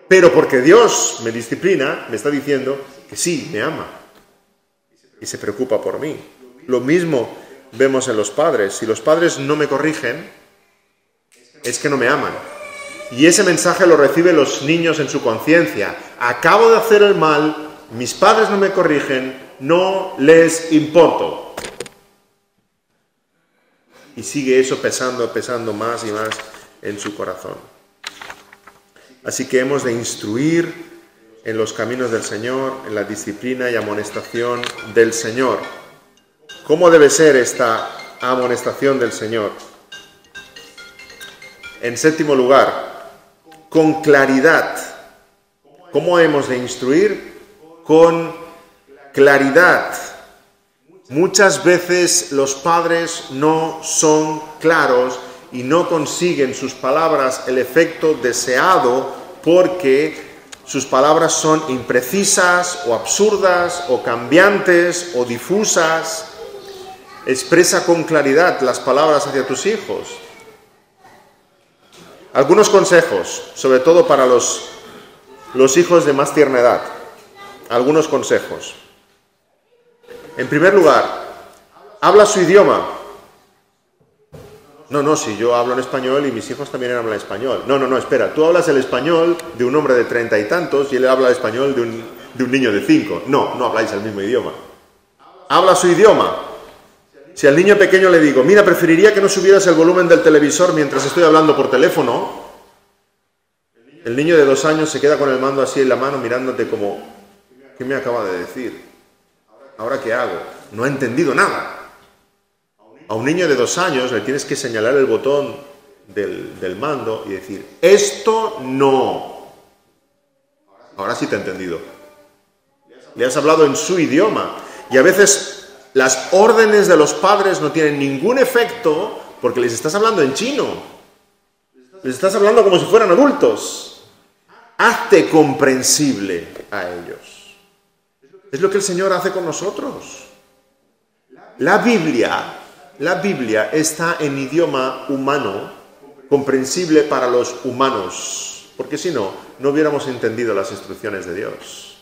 A: Pero porque Dios me disciplina, me está diciendo que sí, me ama. Y se preocupa por mí. Lo mismo vemos en los padres. Si los padres no me corrigen, es que no me aman. Y ese mensaje lo reciben los niños en su conciencia. Acabo de hacer el mal, mis padres no me corrigen, no les importo. Y sigue eso pesando más y más en su corazón. Así que hemos de instruir en los caminos del Señor, en la disciplina y amonestación del Señor. ¿Cómo debe ser esta amonestación del Señor? En séptimo lugar, con claridad. ¿Cómo hemos de instruir? Con claridad. Muchas veces los padres no son claros y no consiguen sus palabras el efecto deseado porque sus palabras son imprecisas o absurdas o cambiantes o difusas. Expresa con claridad las palabras hacia tus hijos. Algunos consejos, sobre todo para los hijos de más tierna edad. Algunos consejos. En primer lugar, habla su idioma. No, si yo hablo en español y mis hijos también hablan español. No, espera, tú hablas el español de un hombre de 30 y tantos y él habla el español de un niño de 5. No habláis el mismo idioma. Habla su idioma. Si al niño pequeño le digo, mira, preferiría que no subieras el volumen del televisor mientras estoy hablando por teléfono, el niño de 2 años se queda con el mando así en la mano mirándote como, ¿qué me acaba de decir? ¿Ahora qué hago? No ha entendido nada. A un niño de 2 años le tienes que señalar el botón del mando y decir, esto no. Ahora sí te ha entendido. Le has hablado en su idioma. Y a veces las órdenes de los padres no tienen ningún efecto porque les estás hablando en chino. Les estás hablando como si fueran adultos. Hazte comprensible a ellos. Es lo que el Señor hace con nosotros. La Biblia está en idioma humano, comprensible para los humanos, porque si no, no hubiéramos entendido las instrucciones de Dios.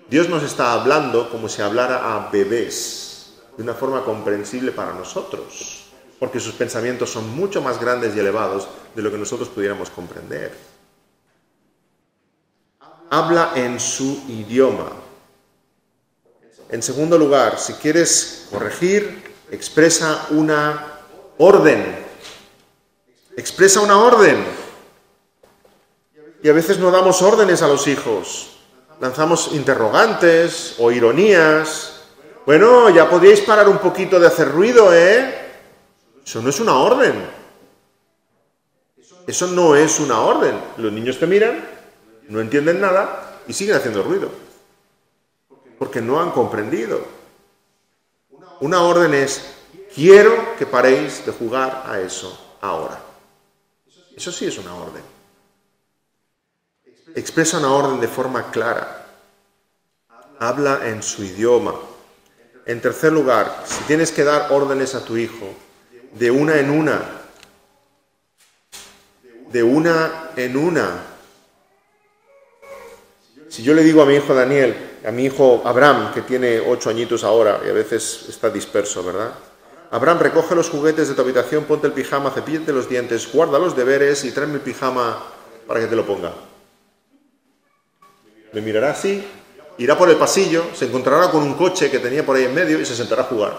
A: Dios nos está hablando como si hablara a bebés, de una forma comprensible para nosotros, porque sus pensamientos son mucho más grandes y elevados de lo que nosotros pudiéramos comprender. Habla en su idioma. En segundo lugar, si quieres corregir, expresa una orden. Expresa una orden. Y a veces no damos órdenes a los hijos. Lanzamos interrogantes o ironías. Bueno, ya podríais parar un poquito de hacer ruido, ¿eh? Eso no es una orden. Eso no es una orden. Los niños te miran, no entienden nada y siguen haciendo ruido. Porque no han comprendido. Una orden es, quiero que paréis de jugar a eso ahora. Eso sí es una orden. Expresa una orden de forma clara. Habla en su idioma. En tercer lugar, si tienes que dar órdenes a tu hijo, de una en una. De una en una. Si yo le digo a mi hijo Daniel, a mi hijo Abraham, que tiene 8 añitos ahora y a veces está disperso, ¿verdad? Abraham, recoge los juguetes de tu habitación, ponte el pijama, cepíllate los dientes, guarda los deberes y tráeme el pijama para que te lo ponga. Me mirará así, irá por el pasillo, se encontrará con un coche que tenía por ahí en medio y se sentará a jugar.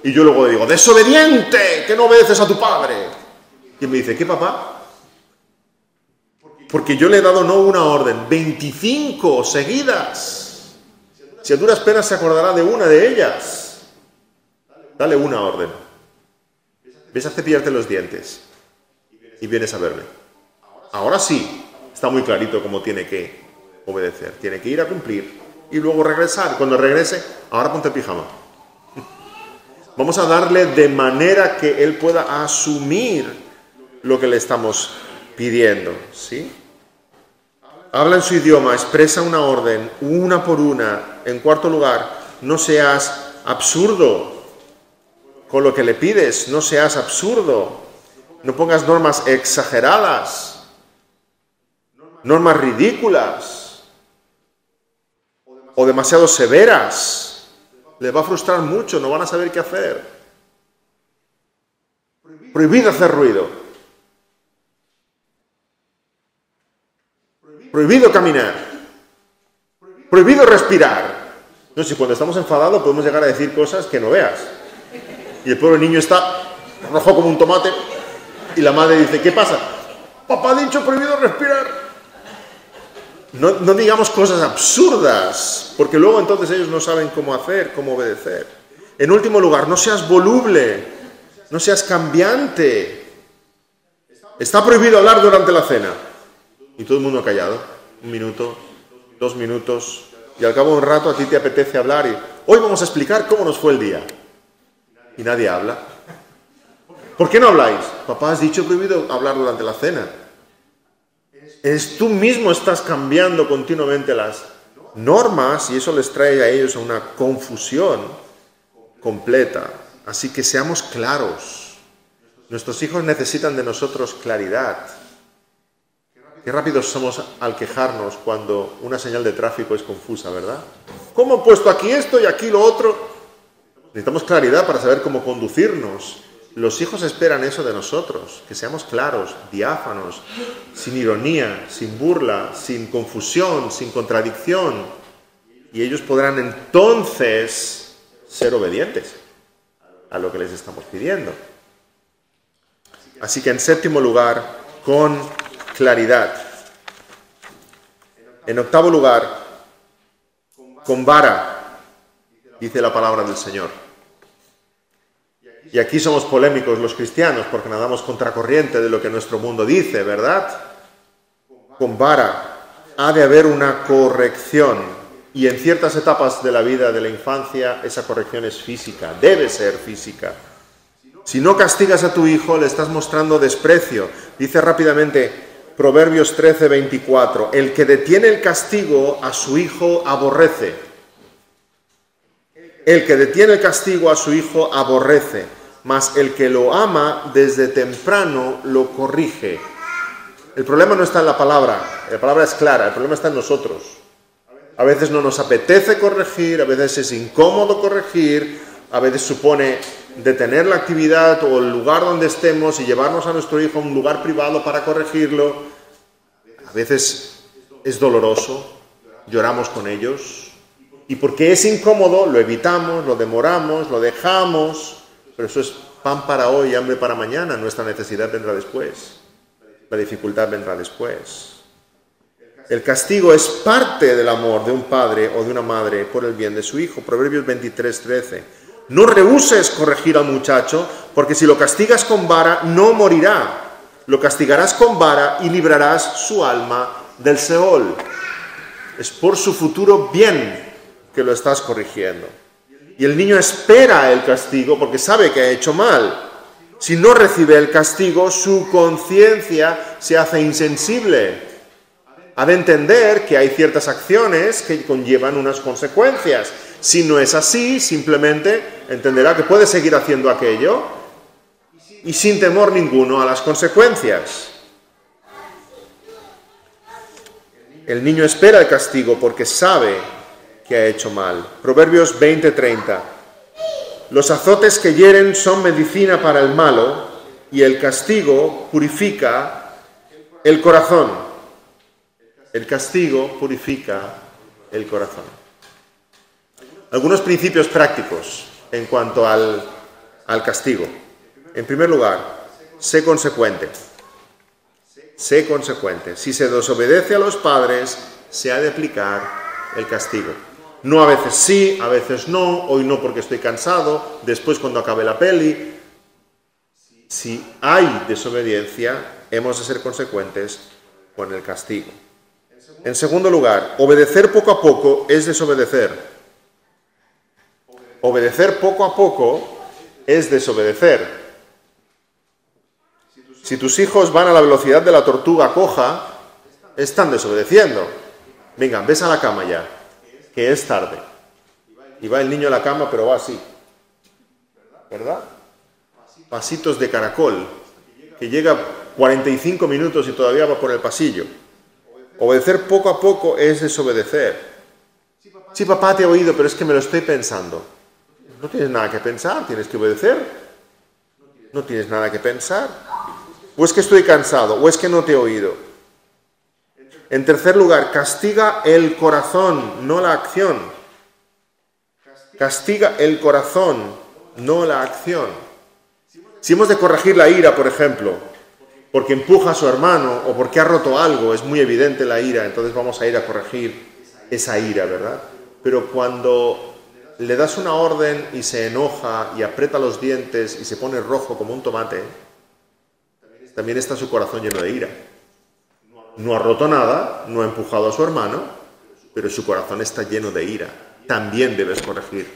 A: Y yo luego le digo, ¡desobediente! ¡Que no obedeces a tu padre! Y me dice, ¿qué, papá? Porque yo le he dado no una orden, 25 seguidas. Si a duras penas se acordará de una de ellas. Dale una orden. Ves a cepillarte los dientes y vienes a verme. Ahora sí, está muy clarito cómo tiene que obedecer. Tiene que ir a cumplir y luego regresar. Cuando regrese, ahora ponte el pijama. Vamos a darle de manera que él pueda asumir lo que le estamos pidiendo, ¿sí? Habla en su idioma, expresa una orden, una por una. En cuarto lugar, no seas absurdo con lo que le pides, no seas absurdo. No pongas normas exageradas, normas ridículas o demasiado severas. Les va a frustrar mucho, no van a saber qué hacer. Prohibido hacer ruido. Prohibido caminar. Prohibido respirar. No sé, si cuando estamos enfadados podemos llegar a decir cosas que no veas. Y el pobre niño está rojo como un tomate y la madre dice, ¿qué pasa? Papá ha dicho prohibido respirar. No digamos cosas absurdas, porque luego entonces ellos no saben cómo hacer, cómo obedecer. En último lugar, no seas voluble, no seas cambiante. Está prohibido hablar durante la cena. Y todo el mundo callado. 1 minuto, 2 minutos, y al cabo de un rato a ti te apetece hablar y hoy vamos a explicar cómo nos fue el día. Y nadie habla. ¿Por qué no habláis? Papá, has dicho prohibido hablar durante la cena. Tú mismo estás cambiando continuamente las normas y eso les trae a ellos a una confusión completa. Así que seamos claros. Nuestros hijos necesitan de nosotros claridad. Qué rápidos somos al quejarnos cuando una señal de tráfico es confusa, ¿verdad? ¿Cómo he puesto aquí esto y aquí lo otro? Necesitamos claridad para saber cómo conducirnos. Los hijos esperan eso de nosotros, que seamos claros, diáfanos, sin ironía, sin burla, sin confusión, sin contradicción. Y ellos podrán entonces ser obedientes a lo que les estamos pidiendo. Así que en séptimo lugar, con claridad. En octavo lugar, con vara, dice la palabra del Señor. Y aquí somos polémicos los cristianos porque nadamos contracorriente de lo que nuestro mundo dice, ¿verdad? Con vara ha de haber una corrección y en ciertas etapas de la vida de la infancia esa corrección es física, debe ser física. Si no castigas a tu hijo le estás mostrando desprecio. Dice rápidamente Proverbios 13:24, el que detiene el castigo a su hijo aborrece. El que detiene el castigo a su hijo aborrece, mas el que lo ama desde temprano lo corrige. El problema no está en la palabra es clara, el problema está en nosotros. A veces no nos apetece corregir, a veces es incómodo corregir, a veces supone detener la actividad o el lugar donde estemos y llevarnos a nuestro hijo a un lugar privado para corregirlo. A veces es doloroso, lloramos con ellos. Y porque es incómodo, lo evitamos, lo demoramos, lo dejamos, pero eso es pan para hoy y hambre para mañana. Nuestra necesidad vendrá después. La dificultad vendrá después. El castigo es parte del amor de un padre o de una madre por el bien de su hijo. Proverbios 23:13. No rehúses corregir al muchacho, porque si lo castigas con vara, no morirá. Lo castigarás con vara y librarás su alma del Seol. Es por su futuro bien que lo estás corrigiendo. Y el niño espera el castigo porque sabe que ha hecho mal. Si no recibe el castigo, su conciencia se hace insensible. Ha de entender que hay ciertas acciones que conllevan unas consecuencias. Si no es así, simplemente entenderá que puede seguir haciendo aquello y sin temor ninguno a las consecuencias. El niño espera el castigo porque sabe que ha hecho mal. Proverbios 20:30. Los azotes que hieren son medicina para el malo y el castigo purifica el corazón. El castigo purifica el corazón. Algunos principios prácticos en cuanto al castigo. En primer lugar, sé consecuente. Sé consecuente. Si se desobedece a los padres, se ha de aplicar el castigo. No a veces sí, a veces no, hoy no porque estoy cansado, después cuando acabe la peli. Si hay desobediencia, hemos de ser consecuentes con el castigo. En segundo lugar, obedecer poco a poco es desobedecer. Obedecer poco a poco es desobedecer. Si tus hijos van a la velocidad de la tortuga coja, están desobedeciendo. Venga, ves a la cama ya, que es tarde. Y va el niño a la cama, pero va así. ¿Verdad? Pasitos de caracol, que llega 45 minutos y todavía va por el pasillo. Obedecer poco a poco es desobedecer. Sí, papá, te he oído, pero es que me lo estoy pensando. No tienes nada que pensar, tienes que obedecer. No tienes nada que pensar. O es que estoy cansado, o es que no te he oído. En tercer lugar, castiga el corazón, no la acción. Castiga el corazón, no la acción. Si hemos de corregir la ira, por ejemplo, porque empuja a su hermano o porque ha roto algo, es muy evidente la ira, entonces vamos a ir a corregir esa ira, ¿verdad? Pero cuando le das una orden y se enoja y aprieta los dientes y se pone rojo como un tomate, también está su corazón lleno de ira. No ha roto nada, no ha empujado a su hermano, pero su corazón está lleno de ira. También debes corregir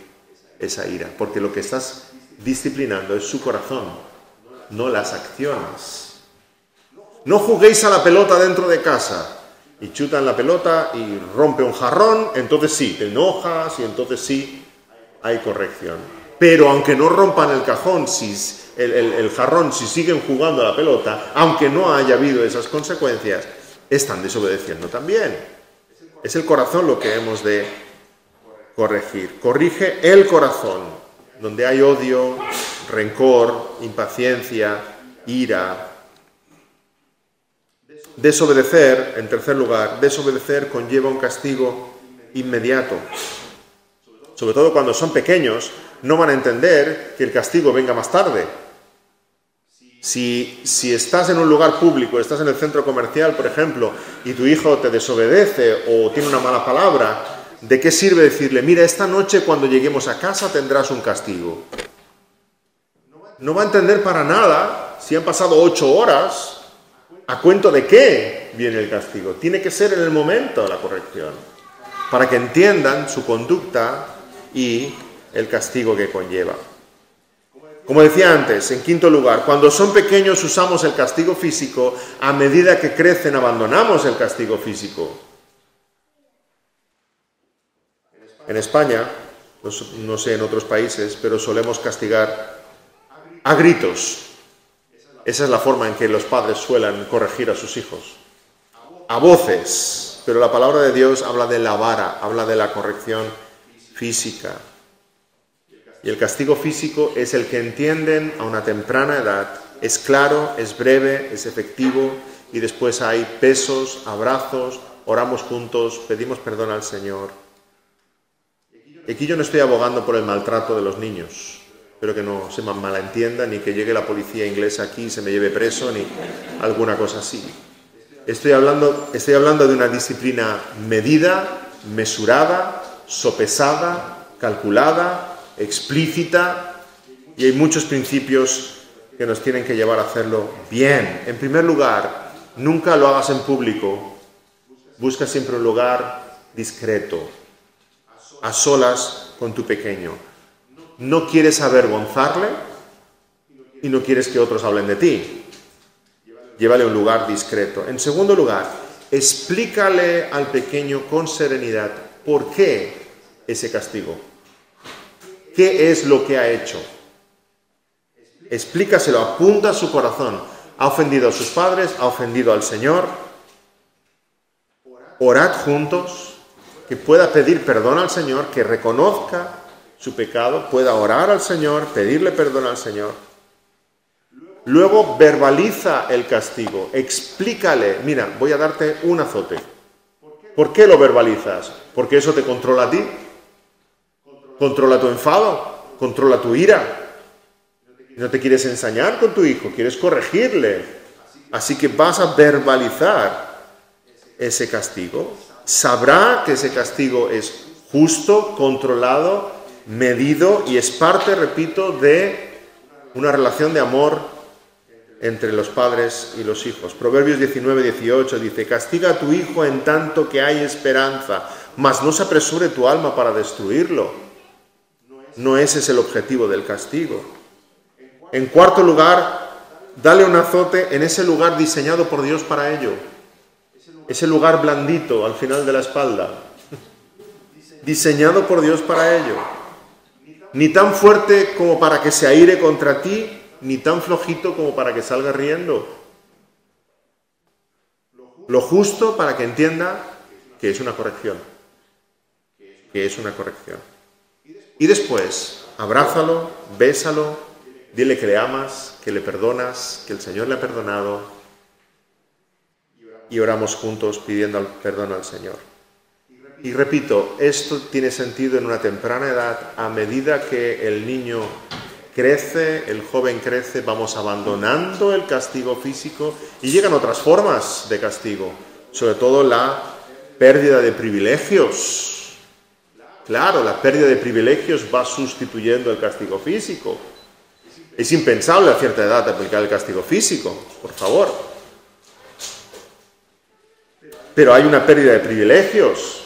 A: esa ira, porque lo que estás disciplinando es su corazón, no las acciones. No juguéis a la pelota dentro de casa y chutan la pelota y rompe un jarrón, entonces sí, te enojas y entonces sí hay corrección. Pero aunque no rompan el cajón, el jarrón, si siguen jugando a la pelota, aunque no haya habido esas consecuencias, están desobedeciendo también. Es el corazón lo que hemos de corregir. Corrige el corazón, donde hay odio, rencor, impaciencia, ira. Desobedecer, en tercer lugar, desobedecer conlleva un castigo inmediato. Sobre todo cuando son pequeños, no van a entender que el castigo venga más tarde. Si estás en un lugar público, estás en el centro comercial, por ejemplo, y tu hijo te desobedece o tiene una mala palabra, ¿de qué sirve decirle, mira, esta noche cuando lleguemos a casa tendrás un castigo? No va a entender para nada si han pasado 8 horas. ¿A cuento de qué viene el castigo? Tiene que ser en el momento la corrección, para que entiendan su conducta y el castigo que conlleva. Como decía antes, en quinto lugar, cuando son pequeños usamos el castigo físico, a medida que crecen abandonamos el castigo físico. En España, no sé en otros países, pero solemos castigar a gritos. Esa es la forma en que los padres suelen corregir a sus hijos. A voces, pero la palabra de Dios habla de la vara, habla de la corrección física. Y el castigo físico es el que entienden a una temprana edad. Es claro, es breve, es efectivo y después hay besos, abrazos, oramos juntos, pedimos perdón al Señor. Y aquí yo no estoy abogando por el maltrato de los niños. Espero que no se me malentienda, ni que llegue la policía inglesa aquí y se me lleve preso, ni alguna cosa así. Estoy hablando de una disciplina medida, mesurada, sopesada, calculada, explícita, y hay muchos principios que nos tienen que llevar a hacerlo bien. En primer lugar, nunca lo hagas en público. Busca siempre un lugar discreto, a solas con tu pequeño. No quieres avergonzarle y no quieres que otros hablen de ti. Llévale a un lugar discreto. En segundo lugar, explícale al pequeño con serenidad por qué ese castigo. ¿Qué es lo que ha hecho? Explícaselo, apunta a su corazón. ¿Ha ofendido a sus padres? ¿Ha ofendido al Señor? Orad juntos, que pueda pedir perdón al Señor, que reconozca su pecado, pueda orar al Señor, pedirle perdón al Señor. Luego verbaliza el castigo, explícale, mira, voy a darte un azote. ¿Por qué lo verbalizas? Porque eso te controla a ti, controla tu enfado, controla tu ira. No te quieres ensañar con tu hijo, quieres corregirle. Así que vas a verbalizar ese castigo. Sabrá que ese castigo es justo, controlado, medido y es parte, repito, de una relación de amor entre los padres y los hijos. Proverbios 19:18 dice: castiga a tu hijo en tanto que hay esperanza, mas no se apresure tu alma para destruirlo. No ese es el objetivo del castigo. En cuarto lugar, dale un azote en ese lugar diseñado por Dios para ello. Ese lugar blandito al final de la espalda. Diseñado por Dios para ello. Ni tan fuerte como para que se aire contra ti, ni tan flojito como para que salga riendo. Lo justo para que entienda que es una corrección. Que es una corrección. Y después, abrázalo, bésalo, dile que le amas, que le perdonas, que el Señor le ha perdonado. Y oramos juntos pidiendo perdón al Señor. Y repito, esto tiene sentido en una temprana edad. A medida que el niño crece, el joven crece, vamos abandonando el castigo físico y llegan otras formas de castigo, sobre todo la pérdida de privilegios. Claro, la pérdida de privilegios va sustituyendo el castigo físico. Es impensable a cierta edad aplicar el castigo físico, por favor. Pero hay una pérdida de privilegios.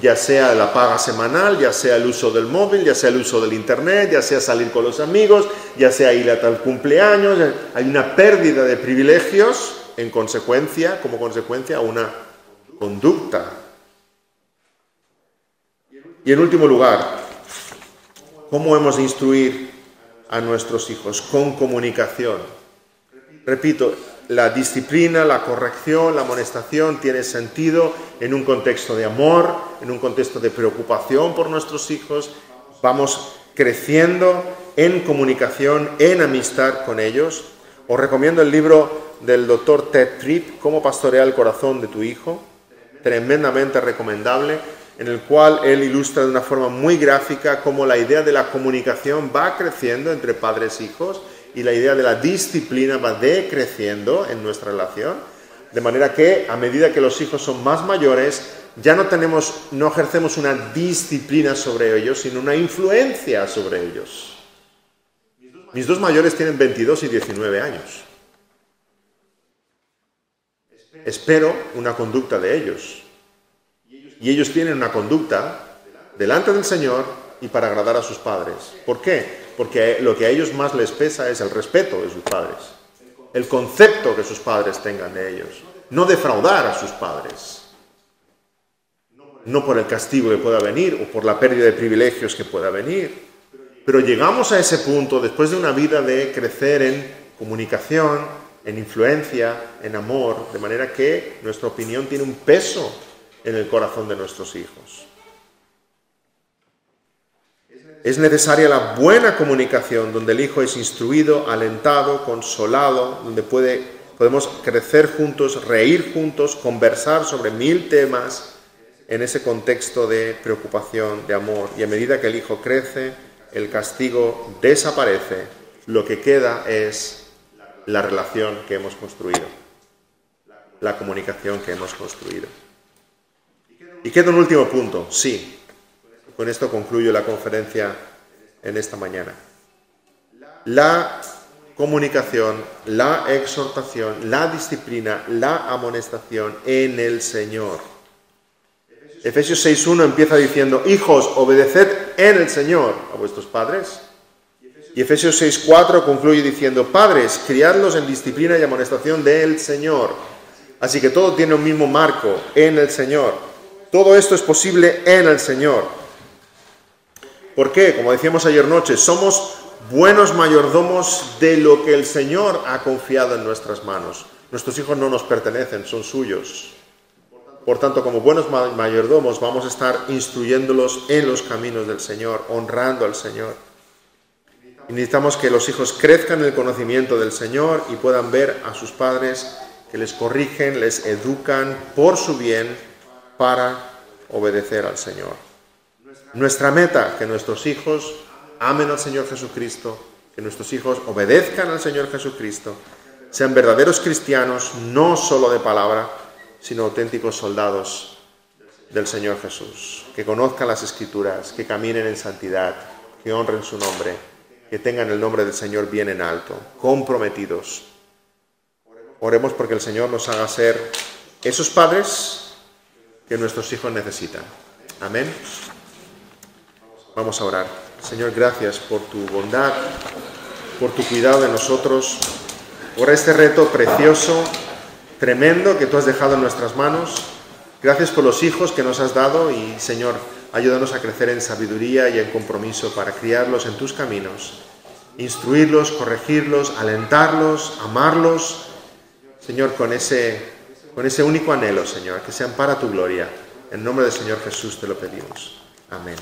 A: Ya sea la paga semanal, ya sea el uso del móvil, ya sea el uso del internet, ya sea salir con los amigos, ya sea ir a tal cumpleaños. Hay una pérdida de privilegios como consecuencia a una conducta. Y en último lugar, ¿cómo hemos de instruir a nuestros hijos? Con comunicación. Repito, la disciplina, la corrección, la amonestación tiene sentido en un contexto de amor, en un contexto de preocupación por nuestros hijos. Vamos creciendo en comunicación, en amistad con ellos. Os recomiendo el libro del Dr. Ted Tripp, Cómo pastorear el corazón de tu hijo, tremendamente recomendable, en el cual él ilustra de una forma muy gráfica cómo la idea de la comunicación va creciendo entre padres e hijos, y la idea de la disciplina va decreciendo en nuestra relación, de manera que a medida que los hijos son más mayores, ya no ejercemos una disciplina sobre ellos, sino una influencia sobre ellos. Mis dos mayores tienen 22 y 19 años. Espero una conducta de ellos. Y ellos tienen una conducta delante del Señor y para agradar a sus padres. ¿Por qué? Porque lo que a ellos más les pesa es el respeto de sus padres, el concepto que sus padres tengan de ellos, no defraudar a sus padres, no por el castigo que pueda venir o por la pérdida de privilegios que pueda venir. Pero llegamos a ese punto después de una vida de crecer en comunicación, en influencia, en amor, de manera que nuestra opinión tiene un peso en el corazón de nuestros hijos. Es necesaria la buena comunicación, donde el hijo es instruido, alentado, consolado, donde podemos crecer juntos, reír juntos, conversar sobre 1000 temas en ese contexto de preocupación, de amor. Y a medida que el hijo crece, el castigo desaparece. Lo que queda es la relación que hemos construido, la comunicación que hemos construido. Y queda un último punto, sí. Con esto concluyo la conferencia en esta mañana. La comunicación, la exhortación, la disciplina, la amonestación en el Señor. Efesios 6:1 empieza diciendo: hijos, obedeced en el Señor a vuestros padres. Y Efesios 6:4 concluye diciendo: padres, criadlos en disciplina y amonestación del Señor. Así que todo tiene un mismo marco, en el Señor. Todo esto es posible en el Señor. ¿Por qué? Como decíamos ayer noche, somos buenos mayordomos de lo que el Señor ha confiado en nuestras manos. Nuestros hijos no nos pertenecen, son suyos. Por tanto, como buenos mayordomos, vamos a estar instruyéndolos en los caminos del Señor, honrando al Señor. Y necesitamos que los hijos crezcan en el conocimiento del Señor y puedan ver a sus padres que les corrigen, les educan por su bien para obedecer al Señor. Nuestra meta, que nuestros hijos amen al Señor Jesucristo, que nuestros hijos obedezcan al Señor Jesucristo, sean verdaderos cristianos, no solo de palabra, sino auténticos soldados del Señor Jesús, que conozcan las Escrituras, que caminen en santidad, que honren su nombre, que tengan el nombre del Señor bien en alto, comprometidos Oremos porque el Señor nos haga ser esos padres que nuestros hijos necesitan. Amén. Vamos a orar. Señor, gracias por tu bondad, por tu cuidado de nosotros, por este reto precioso, tremendo que tú has dejado en nuestras manos. Gracias por los hijos que nos has dado y, Señor, ayúdanos a crecer en sabiduría y en compromiso para criarlos en tus caminos, instruirlos, corregirlos, alentarlos, amarlos, Señor, con ese único anhelo, Señor, que sean para tu gloria. En nombre del Señor Jesús te lo pedimos. Amén.